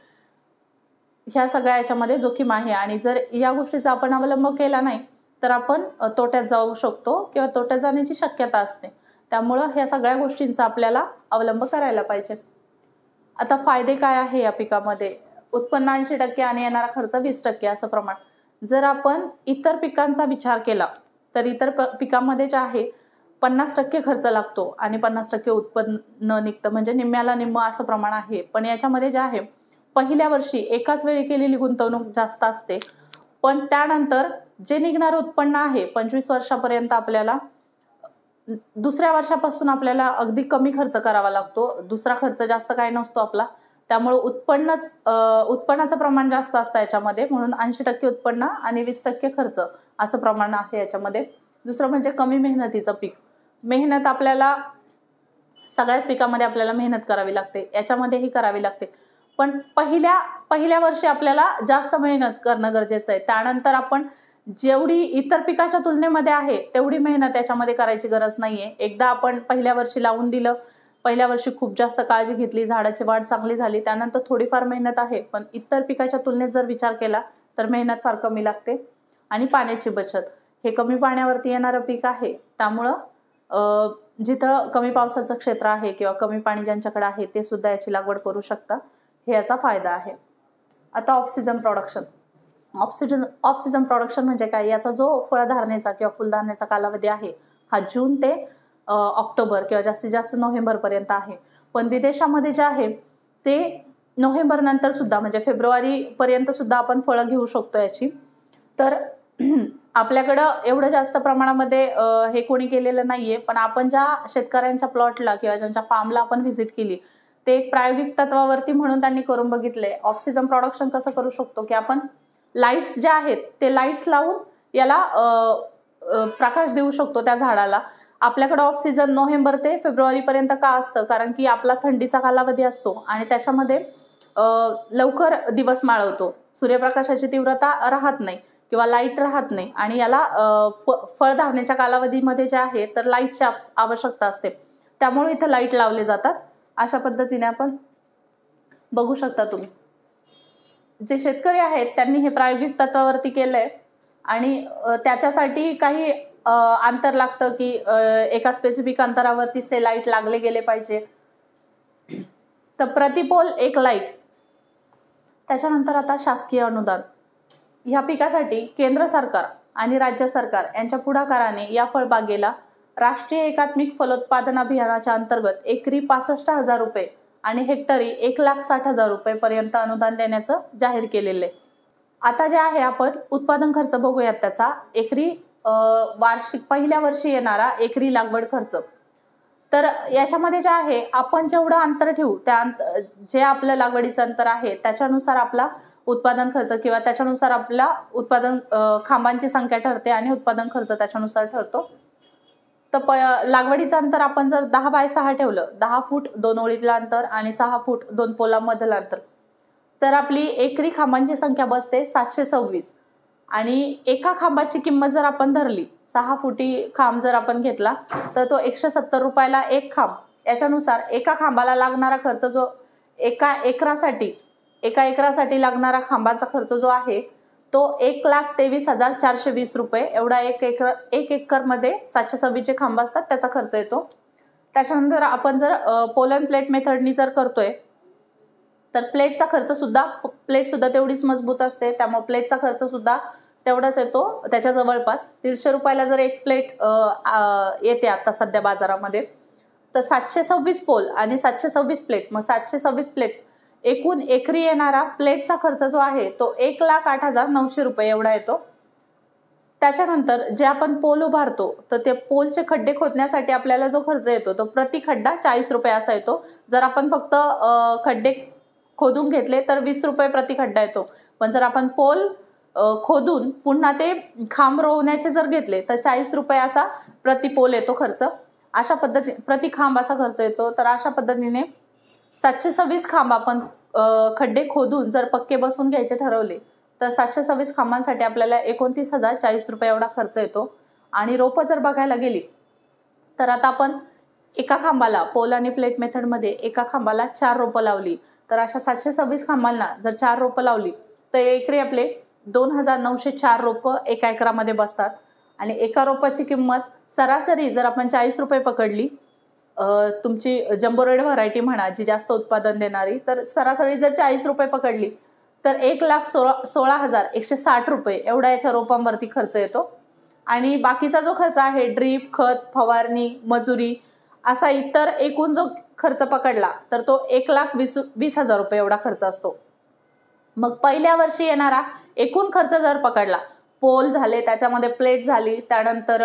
Speaker 1: ह्या सगळ्या याच्यामध्ये जोखीम आहे आणि जर या गोष्टीचा आपण अवलंब केला नाही तर आपण तोट्यात जाऊ शकतो किंवा तोट्यात जाण्याची शक्यता असते. त्यामुळं ह्या सगळ्या गोष्टींचा आपल्याला अवलंब करायला पाहिजे. आता फायदे काय आहे या पिकामध्ये, उत्पन्न 80% आणि येणारा खर्च 20% असं प्रमाण. जर आपण इतर पिकांचा विचार केला तर इतर पिकांमध्ये जे आहे 50% खर्च लागतो आणि 50% उत्पन्न निघतं, म्हणजे निम्म्याला निम्म असं प्रमाण आहे. पण याच्यामध्ये जे आहे पहिल्या वर्षी एकाच वेळी केलेली गुंतवणूक जास्त असते, पण त्यानंतर जे निघणारं उत्पन्न आहे 25 वर्षापर्यंत आपल्याला दुसऱ्या वर्षापासून आपल्याला अगदी कमी खर्च करावा लागतो. दुसरा खर्च जास्त काय नसतो आपला. त्यामुळे उत्पन्नाचं प्रमाण जास्त असतं याच्यामध्ये, म्हणून 80% उत्पन्न आणि 20% खर्च असं प्रमाण आहे याच्यामध्ये. दुसरं म्हणजे कमी मेहनतीचं पीक. मेहनत आपल्याला सगळ्याच पिकामध्ये आपल्याला मेहनत करावी लागते, याच्यामध्येही करावी लागते, पण पहिल्या वर्षी आपल्याला जास्त मेहनत करणं गरजेचं आहे. त्यानंतर आपण जेवढी इतर पिकाच्या तुलनेमध्ये आहे तेवढी मेहनत याच्यामध्ये करायची गरज नाहीये. एकदा आपण पहिल्या वर्षी लावून दिलं, पहिल्या वर्षी खूप जास्त काळजी घेतली, झाडाची वाढ चांगली झाली, त्यानंतर थोडीफार मेहनत आहे, पण इतर पिकाच्या तुलनेत जर विचार केला तर मेहनत फार कमी लागते. आणि पाण्याची बचत, हे कमी पाण्यावरती येणारं पीक आहे, त्यामुळं जिथं कमी पावसाचं क्षेत्र आहे किंवा कमी पाणी ज्यांच्याकडे आहे ते सुद्धा याची लागवड करू शकता. हे याचा फायदा आहे. आता of season production. Of season production म्हणजे काय? याचा जो फळधारणेचा किंवा फुलधारणेचा कालावधी आहे हा जून ते ऑक्टोबर किंवा जास्तीत जास्त नोव्हेंबर पर्यंत आहे. पण विदेशामध्ये जे आहे ते नोव्हेंबर नंतर सुद्धा म्हणजे फेब्रुवारी पर्यंत सुद्धा आपण फळं घेऊ शकतो याची. तर आपल्याकडं एवढं जास्त प्रमाणामध्ये हे कोणी केलेलं नाहीये, पण आपण ज्या शेतकऱ्यांच्या प्लॉटला किंवा ज्यांच्या फार्मला आपण व्हिजिट केली ते एक प्रायोगिक तत्वावरती म्हणून त्यांनी करून बघितले. ऑफ सीझन प्रोडक्शन कसं करू शकतो की आपण लाईट्स ज्या आहेत ते लाईट्स लावून याला प्रकाश देऊ शकतो त्या झाडाला. आपल्याकडे ऑफ सीझन नोव्हेंबर ते फेब्रुवारी पर्यंत का असतं? कारण की आपला थंडीचा कालावधी असतो आणि त्याच्यामध्ये लवकर दिवस माळवतो, सूर्यप्रकाशाची तीव्रता राहत नाही किंवा लाईट राहत नाही आणि याला फळधारणेच्या कालावधीमध्ये जे आहे तर लाईटची आवश्यकता असते, त्यामुळे इथे लाईट लावले जातात. अशा पद्धतीने आपण बघू शकता तुम्ही. जे शेतकरी आहेत त्यांनी हे प्रायोगिक तत्वावरती केलंय आणि त्याच्यासाठी काही अंतर लागतं की एका स्पेसिफिक अंतरावरतीच ते लाईट लागले गेले पाहिजे. तर प्रतिपोल एक लाईट. त्याच्यानंतर आता शासकीय अनुदान. ह्या पिकासाठी केंद्र सरकार आणि राज्य सरकार यांच्या पुढाकाराने या फळबागेला राष्ट्रीय एकात्मिक फलोत्पादन अभियानाच्या अंतर्गत एकरी 65,000 रुपये आणि हेक्टरी 1,60,000 रुपये पर्यंत अनुदान देण्याचं जाहीर केलेलं आहे. आता जे आहे आपण उत्पादन खर्च बघूयात त्याचा. एकरी वार्षिक पहिल्या वर्षी येणारा एकरी लागवड खर्च. तर याच्यामध्ये जे आहे आपण जेवढं अंतर ठेवू त्या जे आपलं लागवडीचं अंतर आहे त्याच्यानुसार आपला उत्पादन खर्च किंवा त्याच्यानुसार आपला उत्पादन खांबांची संख्या ठरते आणि उत्पादन खर्च त्याच्यानुसार ठरतो. तर लागवडीचं अंतर आपण जर 10x6 ठेवलं, 10 फूट 2 ओळीतलं अंतर आणि 6 फूट 2 पोलांमधलं अंतर, तर आपली एकरी खांबांची संख्या बसते 726. आणि एका खांबाची किंमत जर आपण धरली, 6 फुटी खांब जर आपण घेतला तर तो 170 रुपयाला एक खांब. याच्यानुसार एका खांबाला लागणारा खर्च जो एका एकरासाठी लागणारा खांबाचा खर्च जो आहे तो 1,23,420 रुपये एवढा एक एकर मध्ये 726 खांब असतात त्याचा खर्च येतो. त्याच्यानंतर आपण जर पोलन प्लेट मेथडनी जर करतोय तर प्लेट सुद्धा तेवढीच मजबूत असते, त्यामुळे प्लेटचा खर्च सुद्धा तेवढाच येतो. त्याच्या जवळपास 150 रुपयाला जर एक प्लेट येते आता सध्या बाजारामध्ये, तर 726 पोल आणि 726 प्लेट, मग 726 प्लेट एकूण एकरी येणारा प्लेटचा खर्च जो आहे तो 1,08,900 रुपये एवढा येतो. त्याच्यानंतर जे आपण पोल उभारतो तर ते पोलचे खड्डे खोदण्यासाठी आपल्याला जो खर्च येतो तो प्रति खड्डा 40 रुपये असा येतो. जर आपण फक्त खड्डे खोदून घेतले तर 20 रुपये प्रति खड्डा येतो. पण जर आपण पोल खोदून पुन्हा ते खांब रोवण्याचे जर घेतले तर 40 रुपये असा प्रति पोल येतो खर्च. अशा पद्धतीने प्रति खांब असा खर्च येतो. तर अशा पद्धतीने 726 खांब आपण खड्डे खोदून जर पक्के बसून घ्यायचे ठरवले तर 726 खांबांसाठी आपल्याला 29,040 रुपये एवढा खर्च येतो. आणि रोपं जर बघायला गेली तर आता आपण एका खांबाला पोल आणि प्लेट मेथडमध्ये एका खांबाला 4 रोपं लावली तर अशा 726 खांबांना जर 4 रोपं लावली तर एकरी आपले 2,904 रोपं एका एकरामध्ये बसतात. आणि एका रोपाची किंमत सरासरी जर आपण 40 रुपये पकडली, तुमची जम्बो रेड व्हरायटी म्हणा जी जास्त उत्पादन देणारी, तर सरासरी जर 40 रुपये पकडली तर 1,16,160 रुपये एवढा याच्या रोपांवरती खर्च येतो. आणि बाकीचा जो खर्च आहे ड्रीप, खत, फवारणी, मजुरी असा इतर एकूण जो खर्च पकडला तर तो 1,20,000 रुपये एवढा खर्च असतो. मग पहिल्या वर्षी येणारा एकूण खर्च जर पकडला, पोल झाले, त्याच्यामध्ये प्लेट झाली, त्यानंतर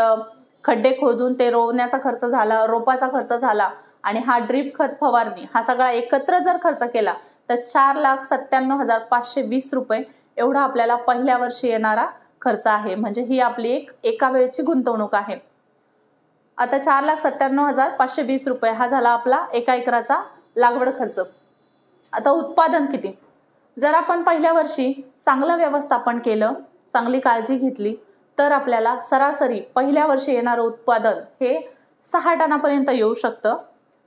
Speaker 1: खड्डे खोदून ते रोवण्याचा खर्च झाला, रोपाचा खर्च झाला आणि हा ड्रीप, खत, फवारणी हा सगळा एकत्र जर खर्च केला तर 4,97,520 रुपये एवढा आपल्याला पहिल्या वर्षी येणारा खर्च आहे. म्हणजे ही आपली एका वेळची गुंतवणूक आहे. आता 4,97,520 रुपये हा झाला आपला एका एकराचा लागवड खर्च. आता उत्पादन किती? जर आपण पहिल्या वर्षी चांगलं व्यवस्थापन केलं, चांगली काळजी घेतली तर आपल्याला सरासरी पहिल्या वर्षी येणारं उत्पादन हे 6 टनापर्यंत येऊ शकतं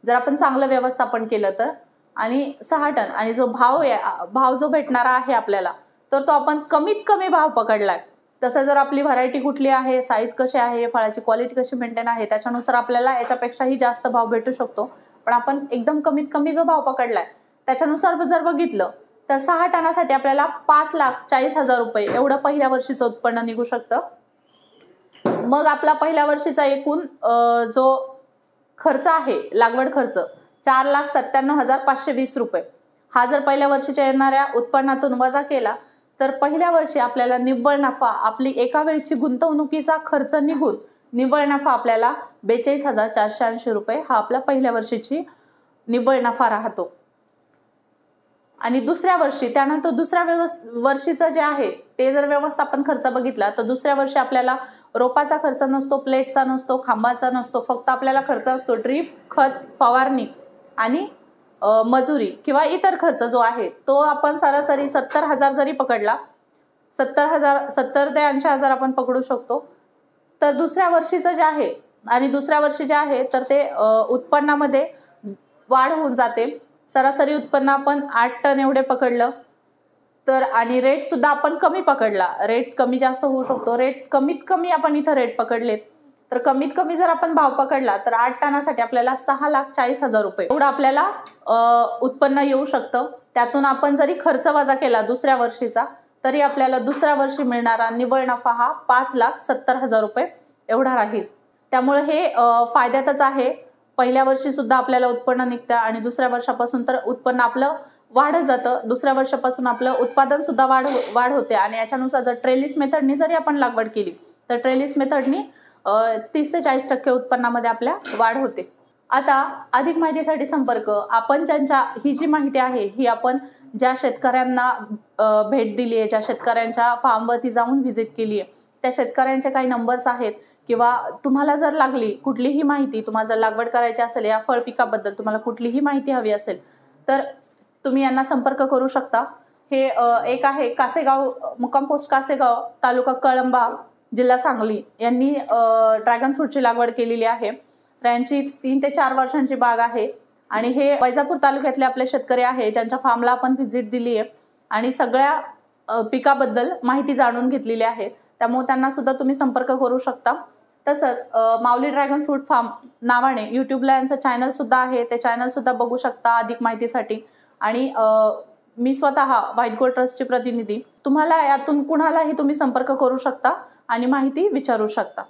Speaker 1: जर आपण चांगलं व्यवस्थापन केलं तर. आणि 6 टन आणि जो भाव जो भेटणारा आहे आपल्याला तर तो आपण कमीत कमी भाव पकडलाय. तसं जर आपली व्हरायटी कुठली आहे, साईज कशी आहे, फळाची क्वालिटी कशी मेंटेन आहे, त्याच्यानुसार आपल्याला याच्यापेक्षाही जास्त भाव भेटू शकतो. पण आपण एकदम कमीत कमी जो भाव पकडलाय त्याच्यानुसार जर बघितलं तर 6 टनासाठी आपल्याला 5,40,000 रुपये एवढं पहिल्या वर्षीचं उत्पन्न निघू शकतं. मग आपला पहिल्या वर्षीचा एकूण जो खर्च आहे, लागवड खर्च 4,97,520 रुपये, हा जर पहिल्या वर्षीच्या येणाऱ्या उत्पन्नातून वजा केला तर पहिल्या वर्षी आपल्याला निव्वळ नफा, आपली एका वेळची गुंतवणुकीचा खर्च निघून निव्वळ नफा आपल्याला 42,480 रुपये हा आपल्या पहिल्या वर्षीची निव्वळ नफा राहतो. आणि दुसऱ्या वर्षी त्यानंतर दुसऱ्या वर्षीचं जे आहे ते जर व्यवस्थापन खर्च बघितला तर दुसऱ्या वर्षी आपल्याला रोपाचा खर्च नसतो, प्लेटचा नसतो, खांबाचा नसतो, फक्त आपल्याला खर्च असतो ड्रीप, खत, फवारणी आणि मजुरी किंवा इतर खर्च जो आहे तो आपण सरासरी 70,000 जरी पकडला, 70 ते 80,000 आपण पकडू शकतो. तर दुसऱ्या वर्षीचं जे आहे आणि दुसऱ्या वर्षी जे आहे तर ते उत्पन्नामध्ये वाढ होऊन जाते. सरासरी उत्पन्न आपण 8 टन एवढे पकडलं तर, आणि रेट सुद्धा आपण कमी पकडला, रेट कमी जास्त होऊ शकतो, रेट कमीत कमी आपण इथं रेट पकडलेत तर कमीत कमी जर आपण भाव पकडला तर 8 टनासाठी आपल्याला 6,40,000 रुपये एवढं आपल्याला उत्पन्न येऊ शकतं. त्यातून आपण जरी खर्च वजा केला दुसऱ्या वर्षीचा तरी आपल्याला दुसऱ्या वर्षी मिळणारा निव्वळ नफा हा 5,70,000 रुपये एवढा राहील. त्यामुळे हे फायद्यातच आहे. पहिल्या वर्षी सुद्धा आपल्याला उत्पन्न निघतं आणि दुसऱ्या वर्षापासून तर उत्पन्न आपलं वाढत जातं. दुसऱ्या वर्षापासून आपलं उत्पादन सुद्धा वाढ होते. आणि याच्यानुसार जर ट्रेलिस मेथडनी जरी आपण लागवड केली तर ट्रेलिस मेथडनी 30 ते 40% उत्पन्नामध्ये आपल्या वाढ होते. आता अधिक माहितीसाठी संपर्क, आपण ही जी माहिती आहे ही आपण ज्या शेतकऱ्यांना भेट दिली आहे, ज्या शेतकऱ्यांच्या फार्मवरती जाऊन व्हिजिट केली आहे त्या शेतकऱ्यांचे काही नंबर्स आहेत किंवा तुम्हाला जर लागली कुठलीही माहिती, तुम्हाला जर लागवड करायची असेल या फळ पिकाबद्दल तुम्हाला कुठलीही माहिती हवी असेल तर तुम्ही यांना संपर्क करू शकता. हे एक आहे कासेगाव, मुक्काम पोस्ट कासेगाव, तालुका कळंबा, जिल्हा सांगली यांनी ड्रॅगन फ्रूटची लागवड केलेली आहे. त्यांची 3 ते 4 वर्षांची बाग आहे आणि हे वैजापूर तालुक्यातले आपले शेतकरी आहे ज्यांच्या फार्मला आपण व्हिजिट दिली आहे आणि सगळ्या पिकाबद्दल माहिती जाणून घेतलेली आहे. त्यामुळे त्यांना सुद्धा तुम्ही संपर्क करू शकता. तसंच माऊली ड्रॅगन फ्रूट फार्म नावाने यूट्यूबला यांचं चॅनल सुद्धा आहे, ते चॅनल सुद्धा बघू शकता अधिक माहितीसाठी. आणि मी स्वतः व्हाईट गोल्ड ट्रस्टची प्रतिनिधी, तुम्हाला यातून कुणालाही तुम्ही संपर्क करू शकता आणि माहिती विचारू शकता.